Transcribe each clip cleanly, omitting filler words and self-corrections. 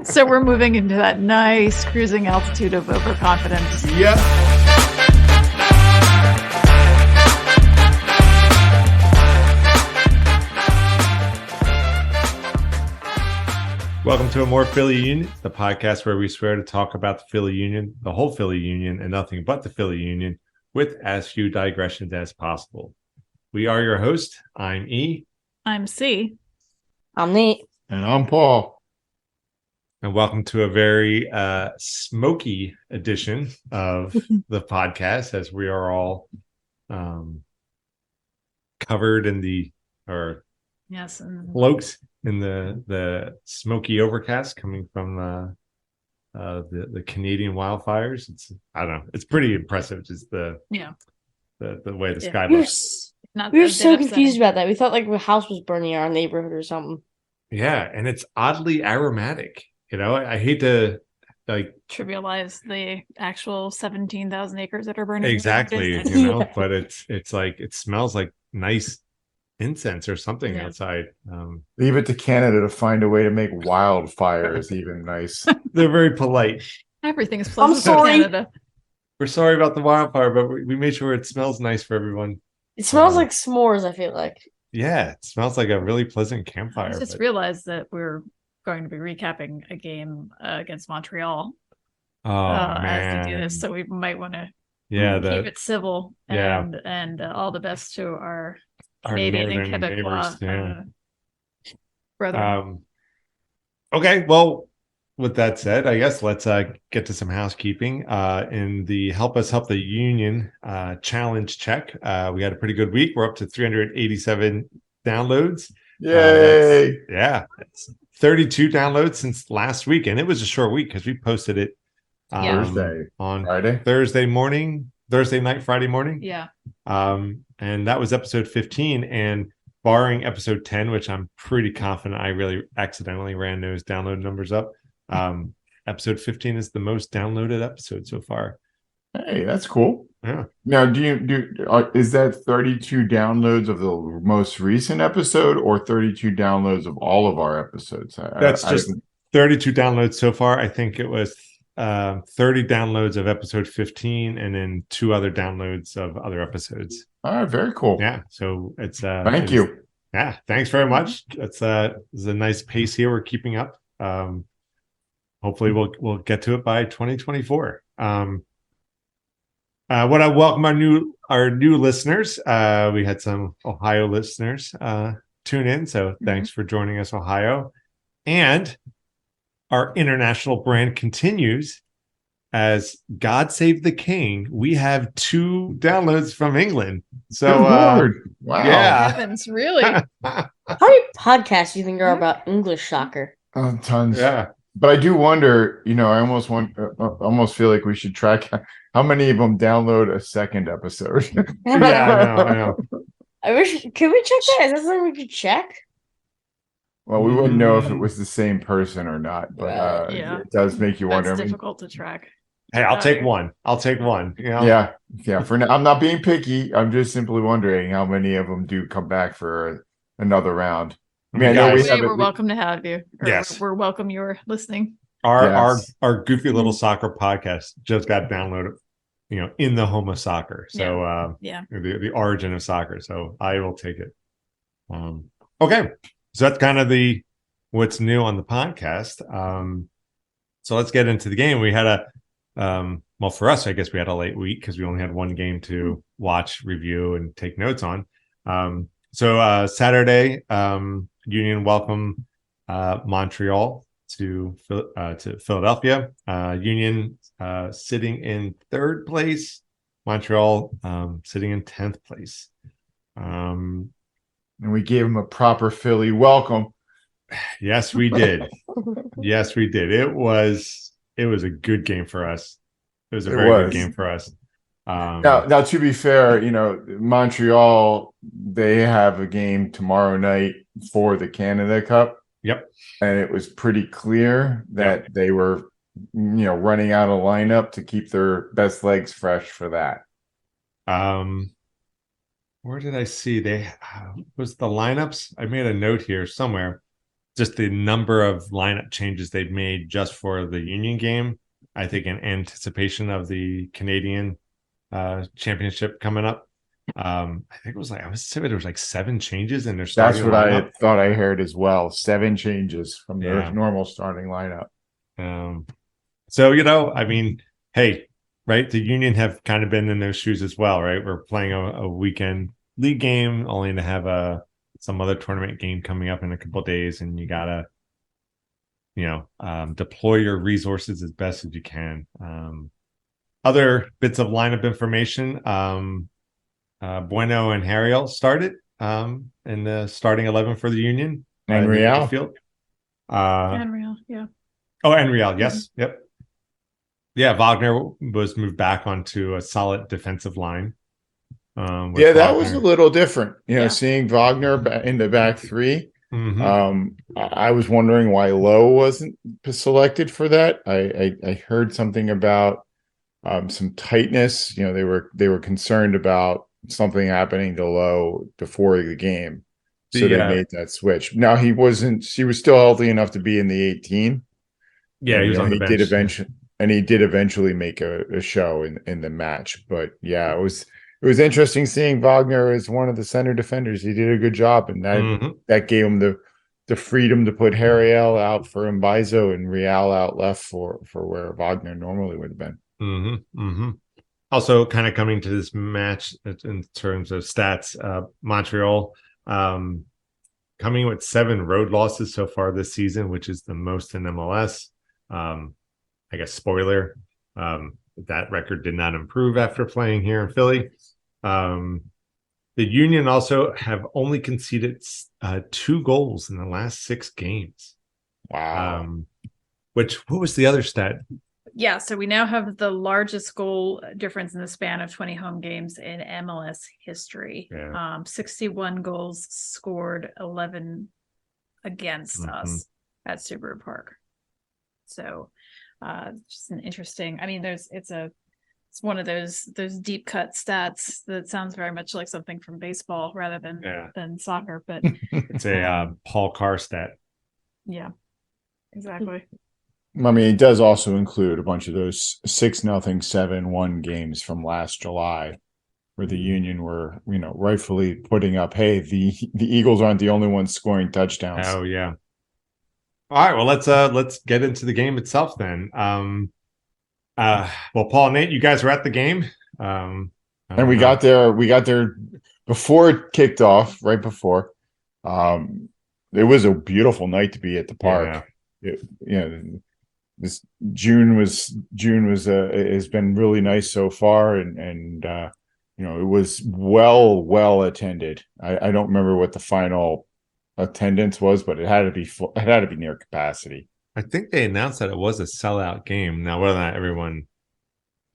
So we're moving into that nice cruising altitude of overconfidence. Yep. Welcome to A More Philly Union, the podcast where we swear to talk about the Philly Union, the whole Philly Union, and nothing but the Philly Union, with as few digressions as possible. We are your host. I'm E. I'm C. I'm Nate. And I'm Paul. And welcome to a very smoky edition of the podcast, as we are all covered in Yes, and cloaked in the smoky overcast coming from the Canadian wildfires. I don't know. It's pretty impressive. Just the way the sky looks. We were so confused about that. We thought like the house was burning in our neighborhood or something. Yeah, and it's oddly aromatic. You know, I hate to trivialize the actual 17,000 acres that are burning. Exactly, you know, but it's like it smells like nice incense or something outside. Leave it to Canada to find a way to make wildfires even nice. They're very polite. Everything is pleasant. I'm sorry. In Canada. We're sorry about the wildfire, but we made sure it smells nice for everyone. It smells like s'mores, I feel like. Yeah, it smells like a really pleasant campfire. I just realized that we're going to be recapping a game against Montreal as we do this, so we might want to keep it civil and all the best to our Canadian and Quebecois brethren. Okay, well, with that said, I guess let's get to some housekeeping. In the Help Us Help the Union challenge check, we had a pretty good week. We're up to 387 downloads. Yay! It's 32 downloads since last week, and it was a short week because we posted it on Friday, Thursday night, Friday morning. Yeah. And that was episode 15, and barring episode 10, which I'm pretty confident I really accidentally ran those download numbers up. Episode 15 is the most downloaded episode so far. Hey, that's cool. Yeah. Now, is that 32 downloads of the most recent episode, or 32 downloads of all of our episodes? That's just 32 downloads so far. I think it was 30 downloads of episode 15, and then 2 other downloads of other episodes. All right, very cool. Yeah, so it's thank you. Yeah, thanks very much. It's a nice pace here we're keeping up. Hopefully we'll get to it by 2024. What I welcome our new listeners. We had some Ohio listeners tune in, so thanks for joining us, Ohio. And our international brand continues as God Save the King. We have 2 downloads from England. So wow. Yeah. Heavens, really? How many podcasts do you think are about English soccer? Tons. Yeah. But I do wonder, I almost feel like we should track how many of them download a second episode. I know. Can we check that? Is that something we could check? Well, we wouldn't know if it was the same person or not, but it does make you wonder. That's difficult to track. Hey, I'll take one. Yeah. For now, I'm not being picky. I'm just simply wondering how many of them do come back for another round. I mean, I know we're welcome to have you. Yes, we're welcome. You're listening. Our goofy little soccer podcast just got downloaded, in the home of soccer. So the origin of soccer. So I will take it. Okay. So that's kind of what's new on the podcast. So let's get into the game. We had for us, I guess we had a late week because we only had one game to watch, review, and take notes on. So Saturday, Union welcomed Montreal to Philadelphia. Union sitting in 3rd place, Montreal sitting in 10th place. And we gave them a proper Philly welcome. Yes, we did. It was a good game for us. It was a very good game for us. Now, to be fair, Montreal, they have a game tomorrow night for the Canada Cup. Yep. And it was pretty clear that they were, running out of lineup to keep their best legs fresh for that. Where did I see was the lineups? I made a note here somewhere. just the number of lineup changes they've made just for the Union game. I think in anticipation of the Canadian championship coming up. I think it was like, I was saying there was like 7 changes in their starting lineup. That's what I thought I heard as well. 7 changes from their normal starting lineup. So, I mean, hey, right, the Union have kind of been in those shoes as well, right? We're playing a weekend league game, only to have some other tournament game coming up in a couple of days, and you gotta deploy your resources as best as you can. Other bits of lineup information, Bueno and Harriel started in the starting 11 for the Union. And Real. And Real, yeah. Oh, and Real, yes. Mm-hmm. Yep. Yeah, Wagner was moved back onto a solid defensive line. Yeah, that was a little different. Seeing Wagner in the back 3. Mm-hmm. I was wondering why Lowe wasn't selected for that. I heard something about some tightness. They were concerned about something happening to Lowe before the game, so they made that switch. Now he was still healthy enough to be in the 18. Yeah, he was on the bench. He did eventually make a show in the match. But yeah, it was interesting seeing Wagner as one of the center defenders. He did a good job, and that gave him the freedom to put Harriel out for Mbaizo and Real out left for where Wagner normally would have been. Mm-hmm. Mm-hmm. Also, kind of coming to this match in terms of stats, Montreal coming with 7 road losses so far this season, which is the most in MLS. I guess spoiler, that record did not improve after playing here in Philly. The Union also have only conceded 2 goals in the last 6 games. Wow. What was the other stat? Yeah, so we now have the largest goal difference in the span of 20 home games in MLS history. Yeah. 61 goals scored, 11 against us at Subaru Park. So just an interesting, I mean, it's one of those deep cut stats that sounds very much like something from baseball rather than soccer, but it's a Paul Carr stat. Yeah, exactly. I mean, it does also include a bunch of those 6-0, 7-1 games from last July, where the Union were, rightfully putting up, hey, the Eagles aren't the only ones scoring touchdowns. Oh yeah. All right, well let's get into the game itself then. Well, Paul and Nate, you guys were at the game. And we got there before it kicked off, right before. It was a beautiful night to be at the park. Yeah. This June has been really nice so far, and it was well attended. I don't remember what the final attendance was, but it had to be full, it had to be near capacity. I think they announced that it was a sellout game. Now, whether or not everyone,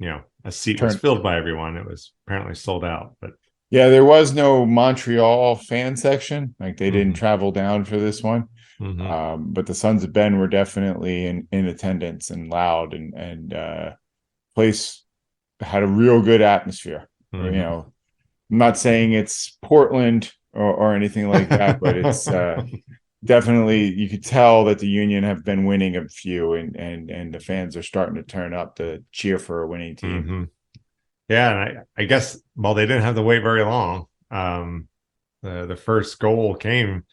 a seat was filled by everyone, it was apparently sold out. But yeah, there was no Montreal fan section. Like they didn't travel down for this one. But the Sons of Ben were definitely in attendance and loud, and place had a real good atmosphere. I'm not saying it's Portland or anything like that, but it's definitely, you could tell that the Union have been winning a few, and the fans are starting to turn up to cheer for a winning team. Yeah, and I guess, well, they didn't have to wait very long. The first goal came.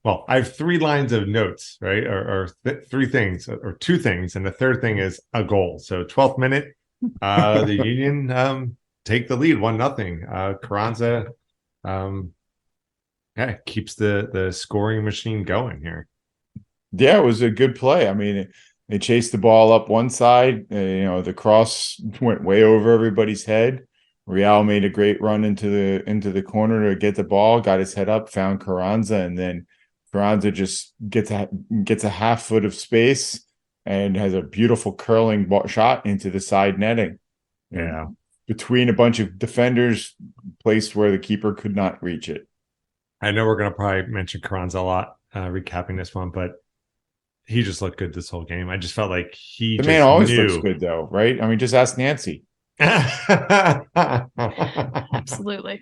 Well, I have 3 lines of notes, right? Or 3 things, or 2 things, and the third thing is a goal. So 12th minute, the Union take the lead 1-0. Carranza keeps the scoring machine going here. Yeah, it was a good play. I mean, they chased the ball up one side. The cross went way over everybody's head. Real made a great run into the corner to get the ball, got his head up, found Carranza, and then Carranza just gets a half foot of space and has a beautiful curling shot into the side netting. Yeah, between a bunch of defenders, placed where the keeper could not reach it. I know we're going to probably mention Carranza a lot, recapping this one, but he just looked good this whole game. I just felt like the man always looks good, though, right? I mean, just ask Nancy. Absolutely.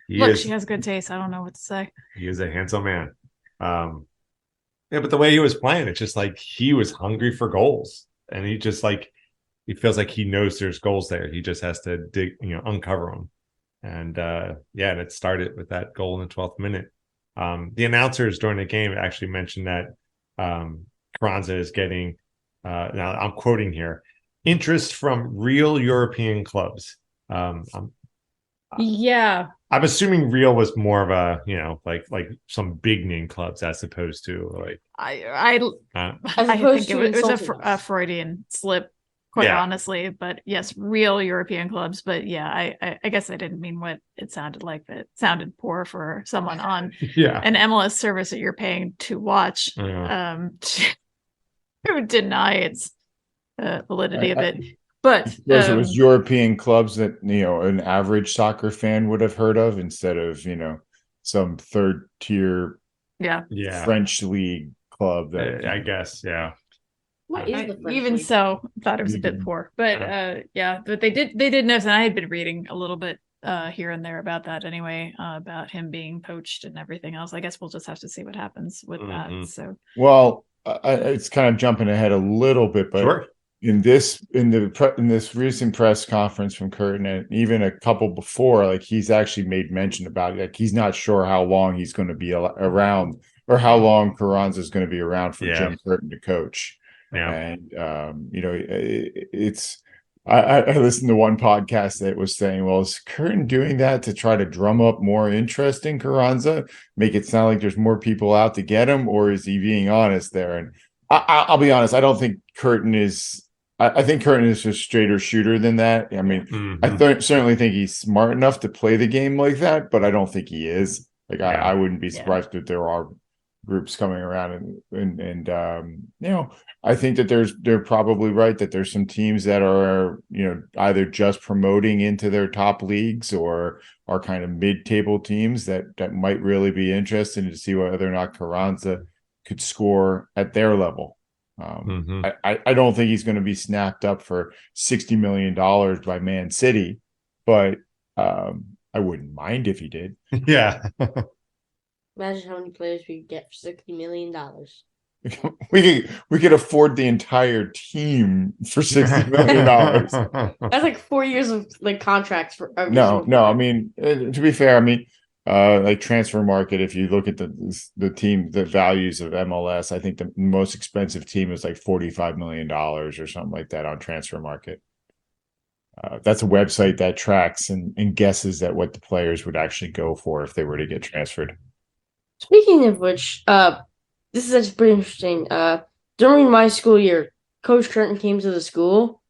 She has good taste. I don't know what to say. He is a handsome man. Yeah, but the way he was playing, it's just like he was hungry for goals, and he just like he feels like he knows there's goals there. He just has to dig, uncover them. And and it started with that goal in the 12th minute. The announcers during the game actually mentioned that Carranza is getting now I'm quoting here, interest from real European clubs. I'm assuming Real was more of a, like some big name clubs as opposed to like I think it was a Freudian slip, quite honestly. But yes, real European clubs. But yeah, I guess I didn't mean what it sounded like. But it sounded poor for someone on an MLS service that you're paying to watch to deny its validity of it. But it was European clubs that an average soccer fan would have heard of instead of some third tier French league club. That I guess What is the French even league? So thought it was a bit poor, but but they did notice, and I had been reading a little bit here and there about that anyway, about him being poached and everything else. I guess we'll just have to see what happens with that. So it's kind of jumping ahead a little bit, but in this recent press conference from Curtin, and even a couple before, like he's actually made mention about it. Like he's not sure how long he's going to be around, or how long Carranza is going to be around for Jim Curtin to coach. And it's I listened to one podcast that was saying, well, is Curtin doing that to try to drum up more interest in Carranza, make it sound like there's more people out to get him, or is he being honest there? And I'll be honest, I don't think Curtin is. I think Curtin is a straighter shooter than that. I mean, I certainly think he's smart enough to play the game like that, but I don't think he is. Like I wouldn't be surprised if there are groups coming around and I think that they're probably right that there's some teams that are either just promoting into their top leagues or are kind of mid-table teams that might really be interested to see whether or not Carranza could score at their level. I don't think he's going to be snapped up for $60 million by Man City, but I wouldn't mind if he did. Yeah. Imagine how many players we could get for $60 million. We could afford the entire team for $60 million. That's like 4 years of like contracts for. No. I mean, to be fair, I mean, like transfer market. If you look at the team, the values of MLS, I think the most expensive team is like $45 million or something like that on transfer market. That's a website that tracks and guesses at what the players would actually go for if they were to get transferred. Speaking of which, this is actually pretty interesting. During my school year, Coach Curtin came to the school,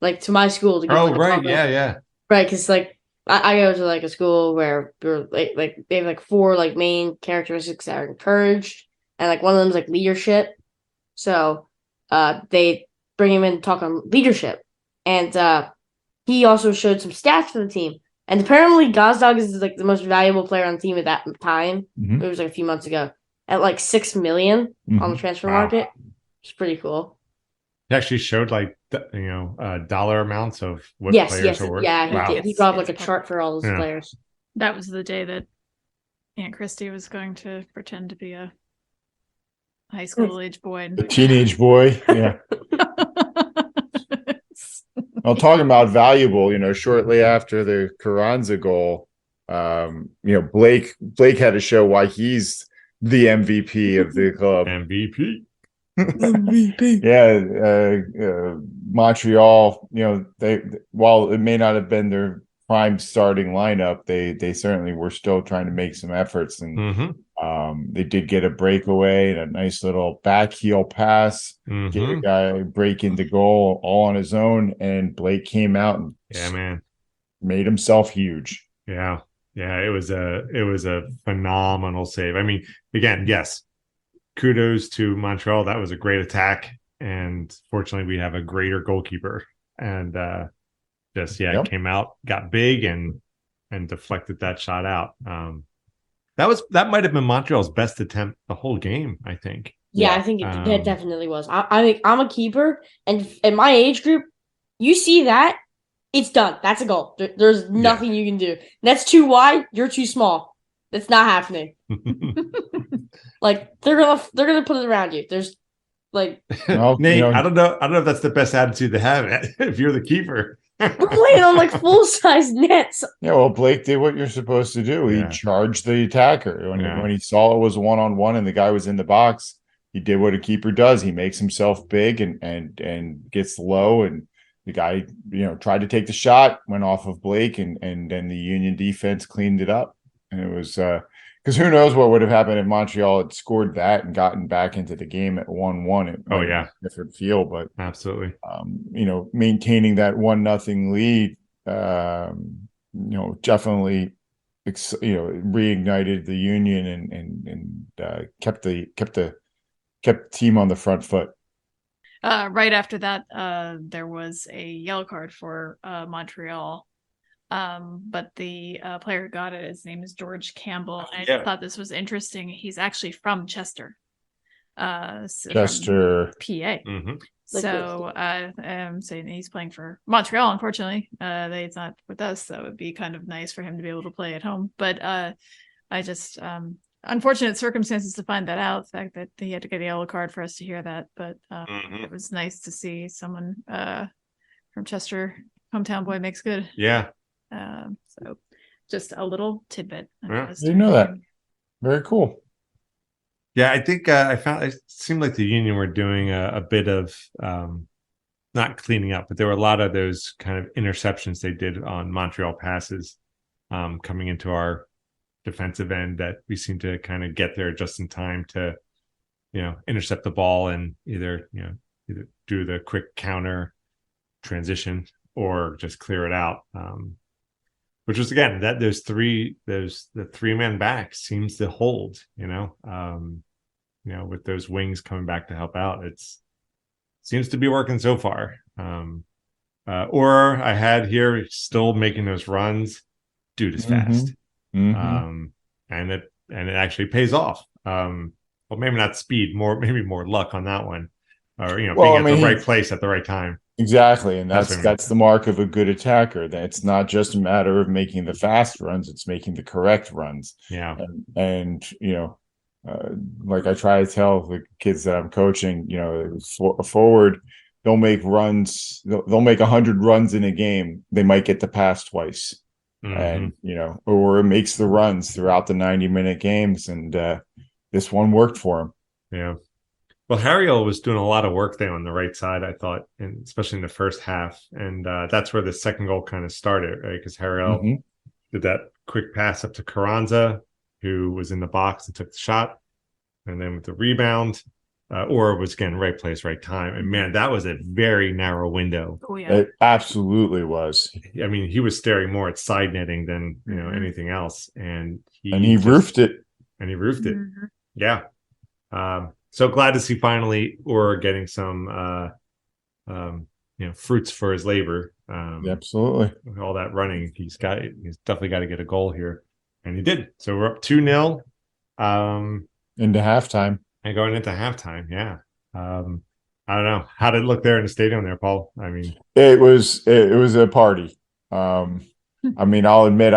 like to my school to give right, right, because like I go to like a school where we're like they have like 4 like main characteristics that are encouraged, and like one of them is like leadership. So they bring him in to talk on leadership, and he also showed some stats for the team. And apparently Gazdag is like the most valuable player on the team at that time. It was like a few months ago at like $6 million on the transfer market. It's pretty cool. He actually showed like dollar amounts of what players are worth. Yeah, he did. He dropped like a chart for all those players. That was the day that Aunt Christy was going to pretend to be a high school age boy. A teenage boy, yeah. Well, talking about valuable, shortly after the Carranza goal, Blake had to show why he's the MVP of the club. MVP. Yeah, Montreal. They while it may not have been their prime starting lineup, they certainly were still trying to make some efforts, and they did get a breakaway and a nice little back heel pass. Get a guy break into goal all on his own, and Blake came out and made himself huge. Yeah, it was a phenomenal save. I mean, again, yes, kudos to Montreal. That was a great attack, and fortunately, we have a greater goalkeeper, and came out, got big, and deflected that shot out. That might have been Montreal's best attempt the whole game, I think. Yeah, I think it definitely was. I think I'm a keeper, and in my age group, you see that, it's done. That's a goal. There's nothing you can do. That's too wide. You're too small. That's not happening. Like they're gonna put it around you. There's like Nate, I don't know if that's the best attitude to have if you're the keeper. We're playing on like full size nets. Yeah, well, Blake did what you're supposed to do. He charged the attacker when he saw it was 1-on-1 and the guy was in the box. He did what a keeper does. He makes himself big and gets low, and the guy, tried to take the shot, went off of Blake, and then the Union defense cleaned it up. And it was because who knows what would have happened if Montreal had scored that and gotten back into the game at 1-1. Oh yeah, different feel, but absolutely. Maintaining that 1-0 lead, definitely, reignited the Union and kept the team on the front foot. Right after that, there was a yellow card for Montreal. But the player who got it, his name is George Campbell. I thought this was interesting. He's actually from Chester. Chester, PA. Mm-hmm. So saying he's playing for Montreal. Unfortunately, it's not with us, so it would be kind of nice for him to be able to play at home. But I just unfortunate circumstances to find that out. The fact that he had to get a yellow card for us to hear that. But it was nice to see someone from Chester, hometown boy, makes good. Yeah. So just a little tidbit. You know that. Very cool. Yeah, I think I found it seemed like the Union were doing a bit of not cleaning up, but there were a lot of those kind of interceptions they did on Montreal passes coming into our defensive end that we seem to kind of get there just in time to, intercept the ball and either do the quick counter transition or just clear it out. Which was, again, that the 3-man back seems to hold, with those wings coming back to help out. Seems to be working so far. Or I had here still making those runs, dude is fast. Mm-hmm. And it actually pays off. Well, maybe not speed, maybe more luck on that one. Or, being at the right place at the right time. Exactly, and that's the mark of a good attacker. That it's not just a matter of making the fast runs; it's making the correct runs. Yeah, and like I try to tell the kids that I'm coaching, a forward, they'll make runs. They'll make 100 runs in a game. They might get the pass twice, and or it makes the runs throughout the 90-minute games. And this one worked for him. Yeah. Well, Harriel was doing a lot of work there on the right side, I thought, and especially in the first half. And that's where the second goal kind of started, right? Because Harriel did that quick pass up to Carranza, who was in the box and took the shot. And then with the rebound, or was, again, right place, right time. And, man, that was a very narrow window. Oh, yeah. It absolutely was. I mean, he was staring more at side netting than, anything else. And he roofed it. And he roofed it. Yeah. So glad to see finally getting some, fruits for his labor. Absolutely. All that running, he's definitely got to get a goal here, and he did. So we're up 2-0 into halftime, and going into halftime. Yeah. I don't know, how did it look there in the stadium there, Paul? I mean, it was a party. I mean, I'll admit,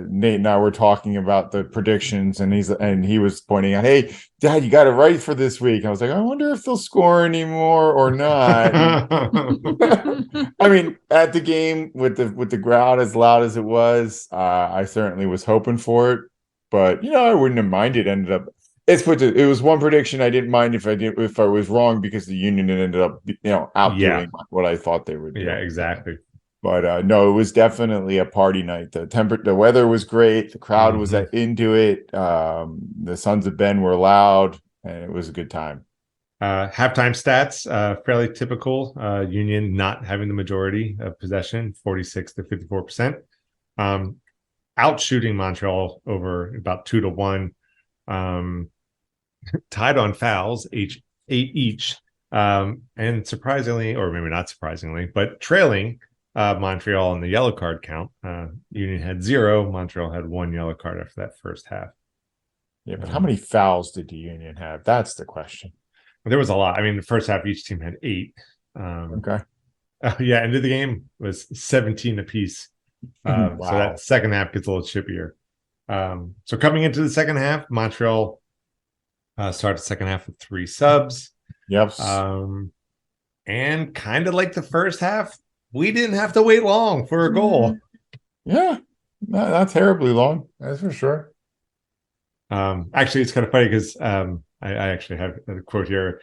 Nate and I were talking about the predictions, and he was pointing out, "Hey, Dad, you got it right for this week." I was like, "I wonder if they'll score anymore or not." I mean, at the game with the crowd as loud as it was, I certainly was hoping for it, but I wouldn't have minded. Ended up, it was one prediction I didn't mind if I was wrong, because the Union ended up outdoing what I thought they would do. Yeah, exactly. But no, it was definitely a party night. The weather was great. The crowd was into it. The Sons of Ben were loud, and it was a good time. Halftime stats, fairly typical. Union not having the majority of possession, 46 to 54%. Outshooting Montreal over about 2-1. Tied on fouls, 8 each. And surprisingly, or maybe not surprisingly, but trailing Montreal in the yellow card count. Union had 0. Montreal had 1 yellow card after that first half. Yeah, but how many fouls did the Union have? That's the question. There was a lot. I mean, the first half, each team had 8. Okay. End of the game was 17 apiece. Wow. So that second half gets a little chippier. So coming into the second half, Montreal Started the second half with 3 subs. Yep. And kind of like the first half, we didn't have to wait long for a goal. Yeah, not terribly long, that's for sure. Actually, it's kind of funny because I actually have a quote here.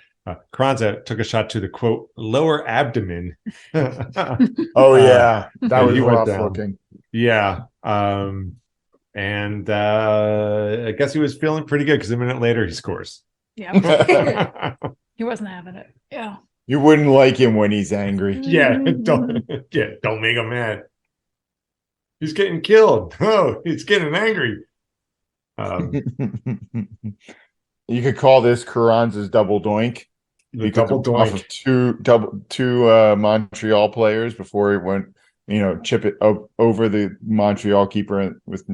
Carranza took a shot to the quote lower abdomen. Oh yeah, that was rough looking. Yeah. And I guess he was feeling pretty good because a minute later he scores. Yeah. He wasn't having it. Yeah. You wouldn't like him when he's angry. Yeah, don't make him mad. He's getting killed. Oh, he's getting angry. You could call this Carranza's double doink. The double doink off of two Montreal players before he went, chip it over the Montreal keeper with,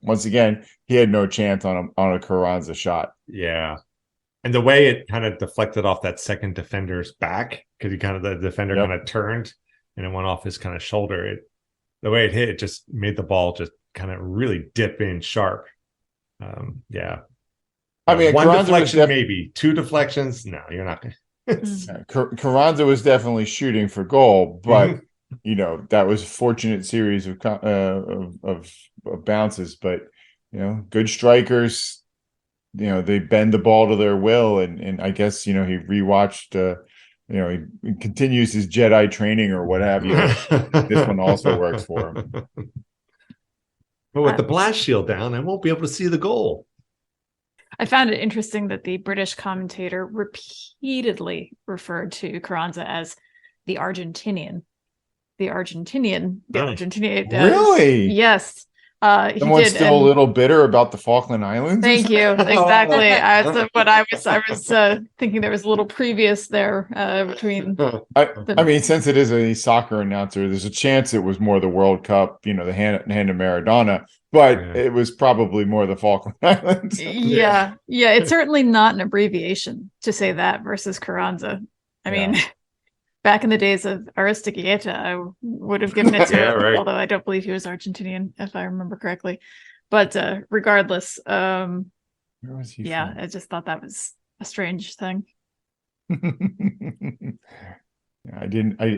once again, he had no chance on a Carranza shot. Yeah. And the way it kind of deflected off that second defender's back, because the defender kind of turned and it went off his kind of shoulder. The way it hit, it just made the ball just kind of really dip in sharp. Yeah. I mean, one Carranza deflection, maybe 2 deflections. No, you're not going to. Carranza was definitely shooting for goal, but that was a fortunate series of bounces. But good strikers, they bend the ball to their will, and I guess he rewatched. He continues his Jedi training or what have you. This one also works for him. But with the blast shield down, I won't be able to see the goal. I found it interesting that the British commentator repeatedly referred to Carranza as the Argentinian. Really? Yes. Someone's still a little bitter about the Falkland Islands. Thank you. Exactly. What I was thinking there was a little previous there between. I mean, since it is a soccer announcer, there's a chance it was more the World Cup, the hand of Maradona, but it was probably more the Falkland Islands. Yeah. It's certainly not an abbreviation to say that versus Carranza. I mean. Back in the days of Aristeguieta, I would have given it to him, although I don't believe he was Argentinian, if I remember correctly. But regardless, where was he from? I just thought that was a strange thing. Well,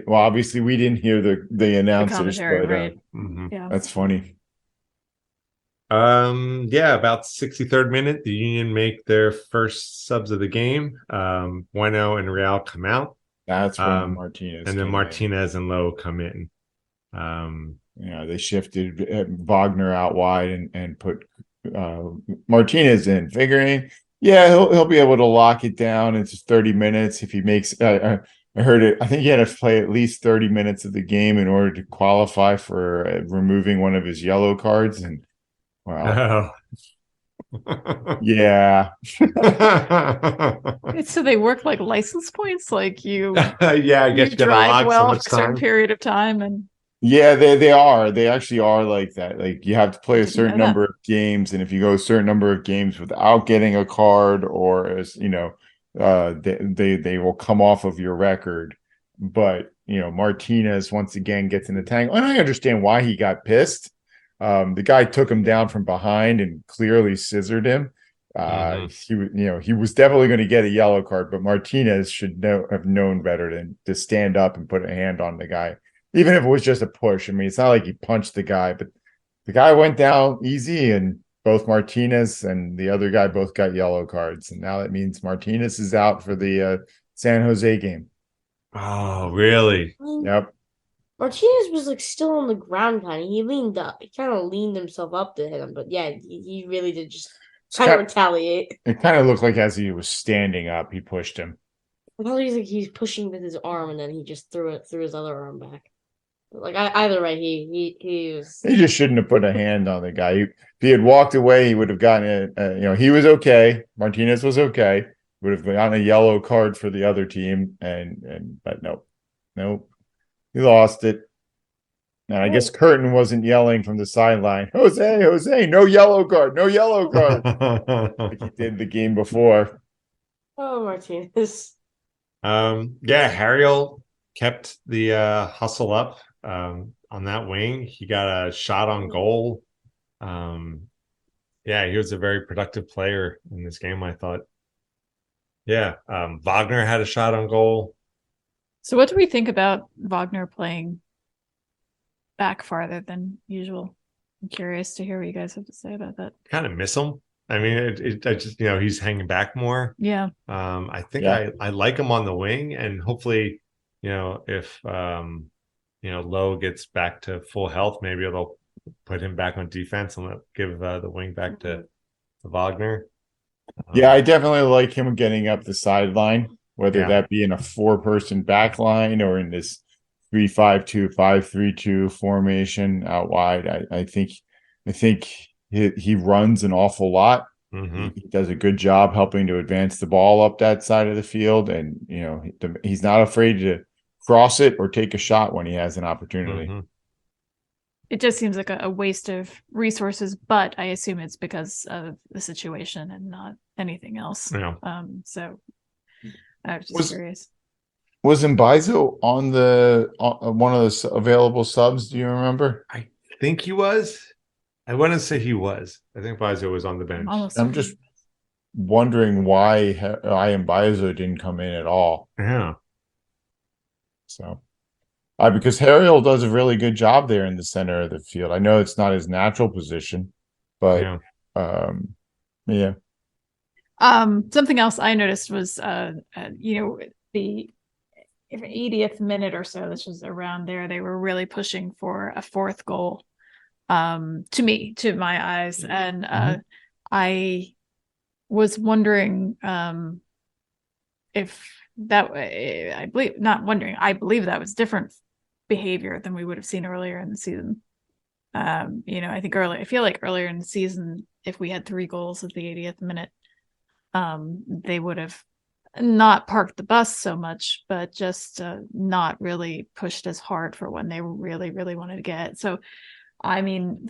obviously we didn't hear the announcers, but right. That's funny. About 63rd minute, the Union make their first subs of the game. Bueno and Real come out. That's when Martinez and then Martinez and Lowe come in. They shifted Wagner out wide and put Martinez in, figuring he'll be able to lock it down. It's 30 minutes if he makes. I heard it. I think he had to play at least 30 minutes of the game in order to qualify for removing one of his yellow cards. And wow. Yeah. So they work like license points, like you I guess you drive well for a certain period of time. And they are. They actually are like that. Like you have to play a certain number of games, and if you go a certain number of games without getting a card, or as they will come off of your record. But Martinez once again gets in the tangle, and I understand why he got pissed. The guy took him down from behind and clearly scissored him. He was definitely going to get a yellow card, but Martinez should have known better than to stand up and put a hand on the guy, even if it was just a push. I mean, it's not like he punched the guy, but the guy went down easy, and both Martinez and the other guy both got yellow cards, and now that means Martinez is out for the San Jose game. Oh, really? Yep. Martinez was still on the ground, kind of. He leaned up. He kind of leaned himself up to hit him, but he really did just try to retaliate. It kind of looked like as he was standing up, he pushed him. Probably he's pushing with his arm, and then he just threw his other arm back. Either way, he was. He just shouldn't have put a hand on the guy. If he had walked away, he would have gotten it. He was okay. Martinez was okay. Would have gotten a yellow card for the other team, but nope. He lost it. And I guess Curtin wasn't yelling from the sideline, Jose, no yellow card, like he did the game before. Oh, Martinez. Harriel kept the hustle up on that wing. He got a shot on goal. He was a very productive player in this game, I thought. Yeah. Wagner had a shot on goal. So what do we think about Wagner playing back farther than usual? I'm curious to hear what you guys have to say about that. Kind of miss him. I mean, I just, he's hanging back more. Yeah. I think I like him on the wing, and hopefully, if Lowe gets back to full health, maybe it'll put him back on defense and give the wing back to Wagner. Yeah, I definitely like him getting up the sideline, whether that be in a 4-person back line or in this 3-5-2, 5-3-2 formation out wide. I think he runs an awful lot. Mm-hmm. He does a good job helping to advance the ball up that side of the field, and he's not afraid to cross it or take a shot when he has an opportunity. Mm-hmm. It just seems like a waste of resources, but I assume it's because of the situation and not anything else. Yeah. So I was just curious. Was Mbaizo on one of the available subs? Do you remember? I think he was. I wouldn't say he was. I think Mbaizo was on the bench. I'm just wondering why Mbaizo didn't come in at all. Yeah. So. Because Harriel does a really good job there in the center of the field. I know it's not his natural position, but yeah. Something else I noticed was the 80th minute or so, this was around there, they were really pushing for a fourth goal. To my eyes, and I was wondering if that I believe that was different behavior than we would have seen earlier in the season. I feel like earlier in the season, if we had 3 goals at the 80th minute, they would have not parked the bus so much, but just not really pushed as hard for when they really, really wanted to get. So, I mean,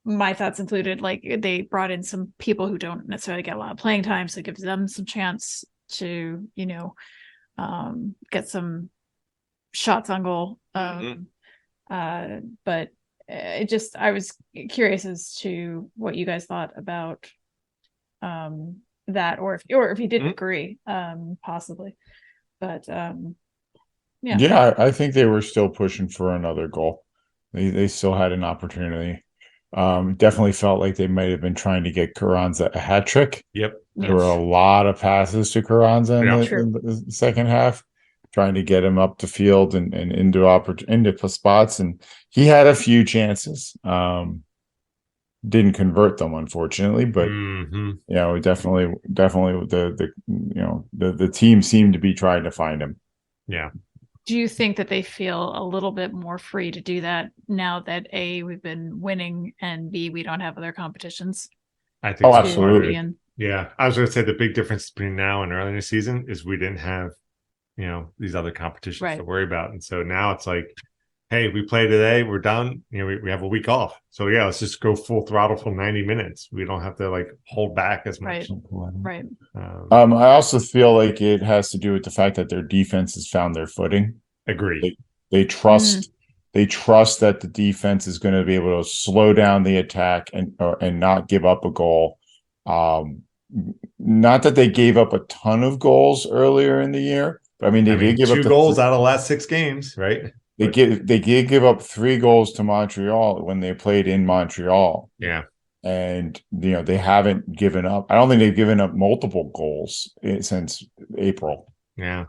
my thoughts included, like, they brought in some people who don't necessarily get a lot of playing time, so it gives them some chance to, get some shots on goal. But I was curious as to what you guys thought about that, or if you didn't agree, possibly. But I think they were still pushing for another goal. They still had an opportunity. Definitely felt like they might have been trying to get Carranza a hat trick. Yep. There were a lot of passes to Carranza in the second half, trying to get him up the field and into spots, and he had a few chances. Didn't convert them, unfortunately, but definitely the team seemed to be trying to find him. Yeah. Do you think that they feel a little bit more free to do that now that A, we've been winning, and B, we don't have other competitions? I think so. Absolutely. Yeah. I was going to say the big difference between now and earlier in the season is we didn't have, these other competitions to worry about. And so now it's like, hey, we play today, we're done. We have a week off. So let's just go full throttle for 90 minutes. We don't have to hold back as much. Right. I also feel like it has to do with the fact that their defense has found their footing. Agree. They trust that the defense is going to be able to slow down the attack and not give up a goal. Not that they gave up a ton of goals earlier in the year, but they did give 2 up goals out of the last 6 games, right? They did give up 3 goals to Montreal when they played in Montreal. Yeah. And, they haven't given up. I don't think they've given up multiple goals since April. Yeah.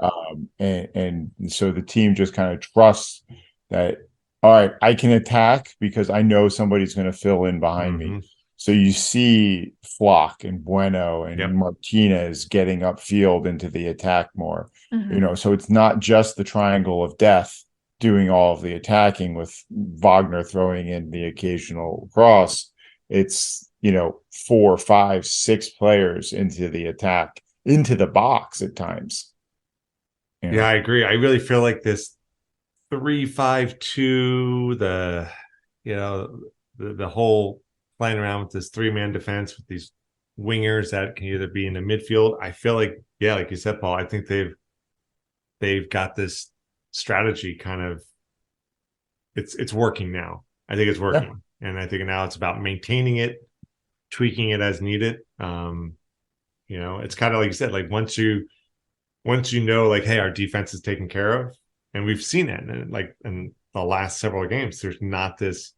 And so the team just kind of trusts that, all right, I can attack because I know somebody's going to fill in behind me. So you see Flock and Bueno and Martinez getting upfield into the attack more. So it's not just the triangle of death doing all of the attacking with Wagner throwing in the occasional cross. It's 4, 5, 6 players into the attack, into the box at times. Yeah, I agree. I really feel like this 3-5-2, the whole playing around with this 3-man defense with these wingers that can either be in the midfield. I feel like, like you said, Paul, I think they've got this strategy kind of, it's working now. I think it's working. And I think now it's about maintaining it, tweaking it as needed. It's kind of like you said, like once you once you know, like, hey, our defense is taken care of, and we've seen that, and like in the last several games, there's not this.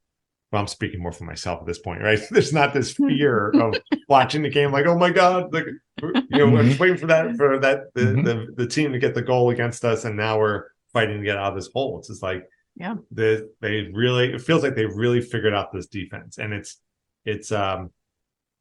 Well, I'm speaking more for myself at this point, right? There's not this fear of watching the game, like, oh my god, like, we're just waiting for the team to get the goal against us, and now we're fighting to get out of this hole. It's just like, it feels like they really figured out this defense, and it's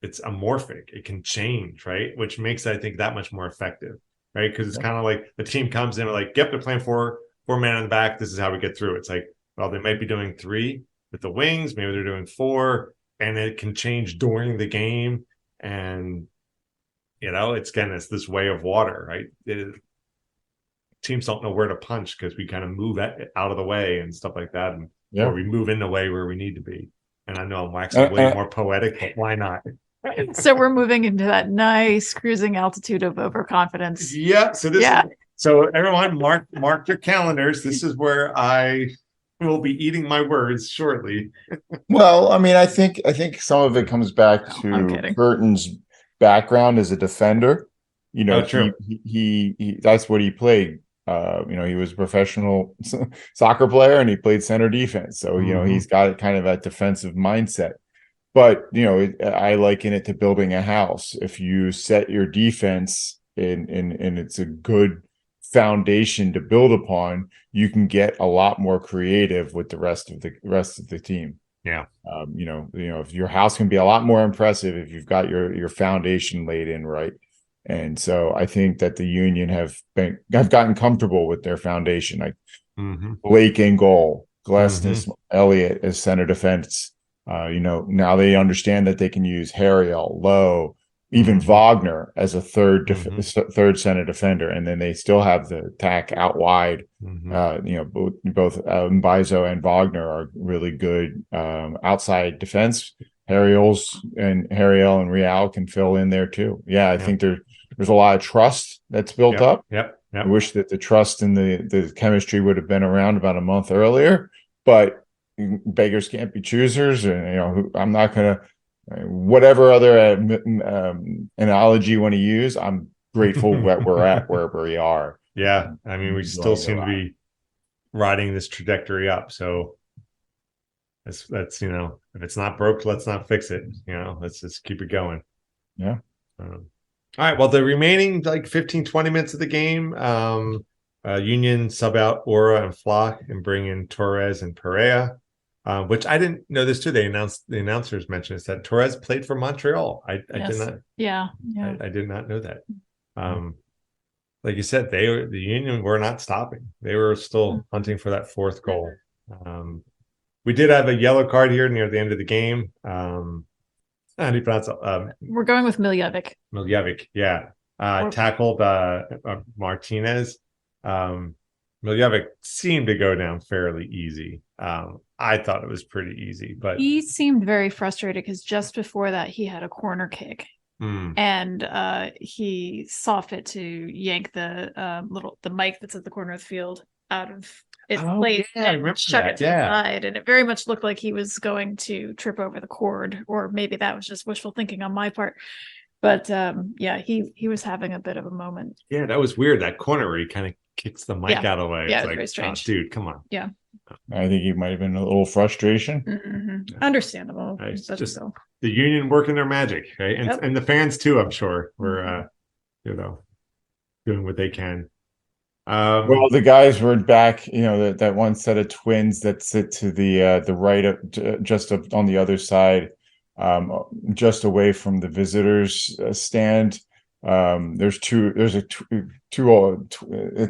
amorphic. It can change, right? Which makes it, I think, that much more effective, right? Because it's kind of like the team comes in and like, yep, they're playing four man in the back. This is how we get through. It's like, well, they might be doing 3 with the wings, maybe they're doing 4, and it can change during the game. And it's this way of water, right? Teams don't know where to punch because we kind of move out of the way and stuff like that, or we move in the way where we need to be. And I know I'm waxing way more poetic, but why not? So we're moving into that nice cruising altitude of overconfidence. Yeah. So everyone, mark your calendars. This is where I will be eating my words shortly. Well, I mean, I think some of it comes back to Burton's background as a defender. True. He that's what he played. He was a professional soccer player and he played center defense. So, he's got kind of that defensive mindset. But, I liken it to building a house. If you set your defense and it's a good foundation to build upon, you can get a lot more creative with the rest of the team. Yeah. If your house can be a lot more impressive if you've got your foundation laid in right. And so I think that the Union have gotten comfortable with their foundation, like Blake in goal, Glesnes, Elliott as center defense. Now they understand that they can use Harriel, Lowe, even Wagner as a third center defender, and then they still have the attack out wide. Both Mbaizo and Wagner are really good outside defense. Harriel and Real can fill in there too. I think there's a lot of trust that's built up. I wish that the trust and the chemistry would have been around about a month earlier, but beggars can't be choosers. And I'm not gonna, whatever other analogy you want to use, I'm grateful that we're at wherever we are. Yeah, I mean, we still seem to be riding this trajectory up. So that's if it's not broke, let's not fix it. Let's just keep it going. Yeah. All right. Well, the remaining 15, 20 minutes of the game, Union sub out Aura and Flock and bring in Torres and Perea, which I didn't know this too. The announcers mentioned is that Torres played for Montreal. I did not. Yeah. I did not know that. Like you said, the Union were not stopping. They were still hunting for that 4th goal. We did have a yellow card here near the end of the game. How do you pronounce it? We're going with Miljevic. Miljevic, yeah. Tackled Martinez. Miljevic seemed to go down fairly easy. I thought it was pretty easy, but he seemed very frustrated because just before that he had a corner kick. And he saw fit to yank the mic that's at the corner of the field out of its place and chuck it to the side. And it very much looked like he was going to trip over the cord, or maybe that was just wishful thinking on my part. But he was having a bit of a moment. Yeah, that was weird. That corner where he kind of kicks the mic out of the way. Yeah, it's very strange. Dude, come on. Yeah. I think he might have been a little frustration. Understandable. It's just the Union working their magic, right? And the fans too, I'm sure, were doing what they can. Well, the guys were back. That one set of twins that sit to the right of just on the other side, just away from the visitors stand. It's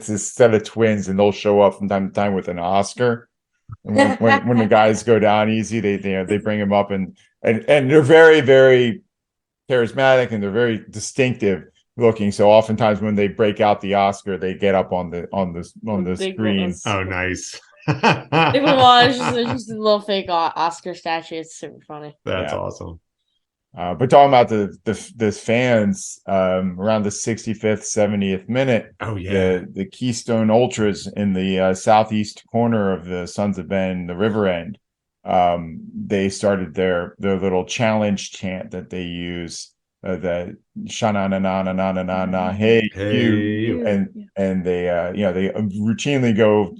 a set of twins, and they'll show up from time to time with an Oscar. And when the guys go down easy, they bring them up, and they're very, very charismatic, and they're very distinctive looking. So oftentimes when they break out the Oscar, they get up on the screen. Oh, nice. There's just a little fake Oscar statue. It's super funny. That's awesome. But talking about the fans, around the 65th, 70th minute, the Keystone Ultras in the southeast corner of the Sons of Ben, the river end, they started their little challenge chant that they use the shana na na na na na na na hey you, and they they routinely go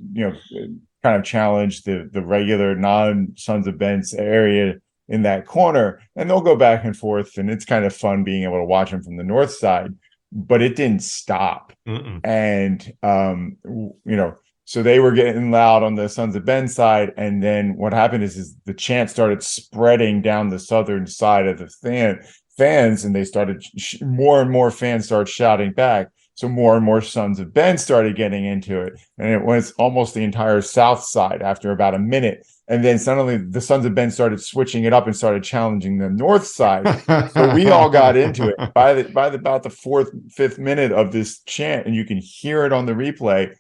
kind of challenge the regular non-Sons of Ben's area in that corner, and they'll go back and forth, and it's kind of fun being able to watch them from the north side, but it didn't stop. And so they were getting loud on the Sons of Ben side, and then what happened is the chant started spreading down the southern side of the fans, and they started more and more fans started shouting back. So more and more Sons of Ben started getting into it, and it was almost the entire south side after about a minute. And then suddenly the Sons of Ben started switching it up and started challenging the north side. So we all got into it by about the fourth, fifth minute of this chant, and you can hear it on the replay.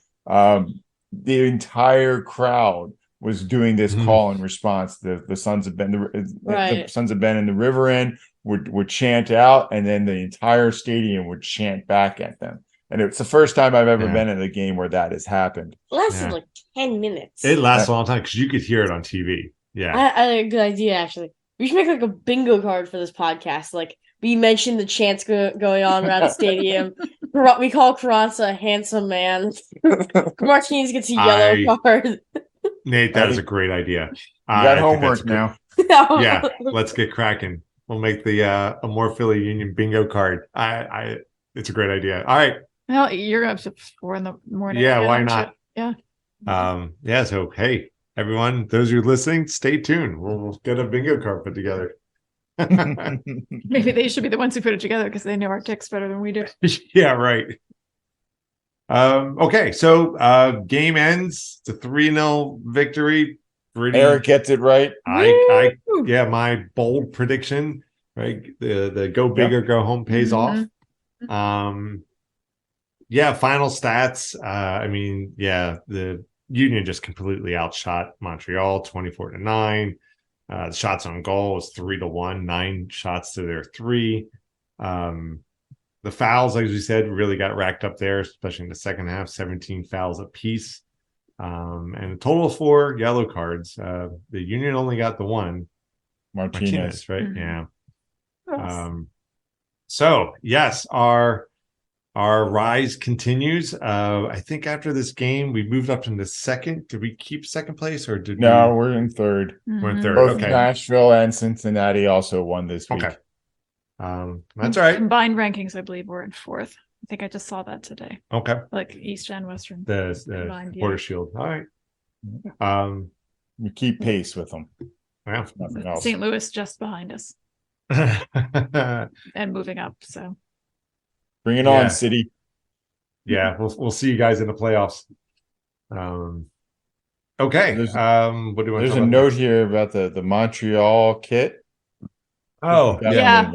The entire crowd was doing this call and response. The Sons of Ben, the Sons of Ben in the river end would chant out, and then the entire stadium would chant back at them. And it's the first time I've ever been at a game where that has happened. It lasted like 10 minutes. It lasts a long time because you could hear it on TV. Yeah. I had a good idea, actually. We should make like a bingo card for this podcast. Like, we mentioned the chants going on around the stadium. We call Carranza a handsome man. Martinez gets a yellow card. Nate, that is a great idea. You got homework now. Yeah, let's get cracking. We'll make the amorephillyunion bingo card. It's a great idea. All right. Well, you're up to 4 in the morning. Yeah, why not? Yeah. So hey, everyone, those of you listening, stay tuned. We'll get a bingo card put together. Maybe they should be the ones who put it together because they know our ticks better than we do. Yeah, right. Okay, so game ends. It's a 3-0 victory. Eric gets it right. My bold prediction, right? The go big or go home pays off. Final stats. The Union just completely outshot Montreal 24-9. The shots on goal was 3-1, 9 shots to their 3. The fouls, like we said, really got racked up there, especially in the second half, 17 fouls apiece. And a total of 4 yellow cards. The Union only got the one. Martinez, right? Yeah. So yes, our rise continues. I think after this game, we moved up into second. Did we keep second place, or did No, we're in third. We're in third. Both Okay. Nashville and Cincinnati also won this week. Okay. That's all right. Combined rankings, I believe, we're in 4th. I think I just saw that today. Okay. Like East and Western. The Border Shield. All right. We keep pace with them. Yeah. Nothing else. St. Louis just behind us and moving up. So bring it on, City. Yeah, we'll see you guys in the playoffs. Okay. What do you want? There's a note here about the Montreal kit. Oh, yeah.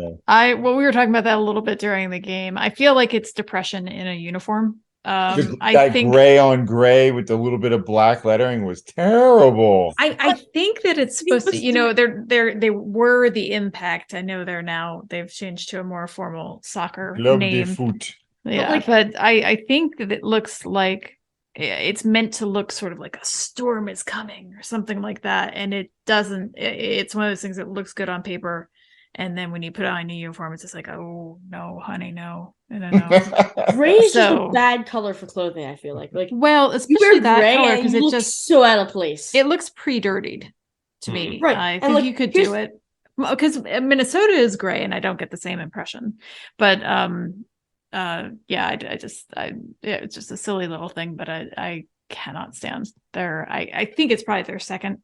We were talking about that a little bit during the game. I feel like it's depression in a uniform. I think gray on gray with a little bit of black lettering was terrible. I think that it's supposed to, they were the Impact. I know they've changed to a more formal soccer Club name. de foot. Yeah, but I think that it looks like it's meant to look sort of like a storm is coming or something like that, and it doesn't. It's one of those things that looks good on paper. And then when you put on a uniform, it's just like, oh no, honey, no. Gray is just a bad color for clothing. I feel like, well, especially that color because it just so out of place. It looks pre-dirtied to me. Right. I think you could do it because Minnesota is gray, and I don't get the same impression. But it's just a silly little thing. But I cannot stand their. I think it's probably their second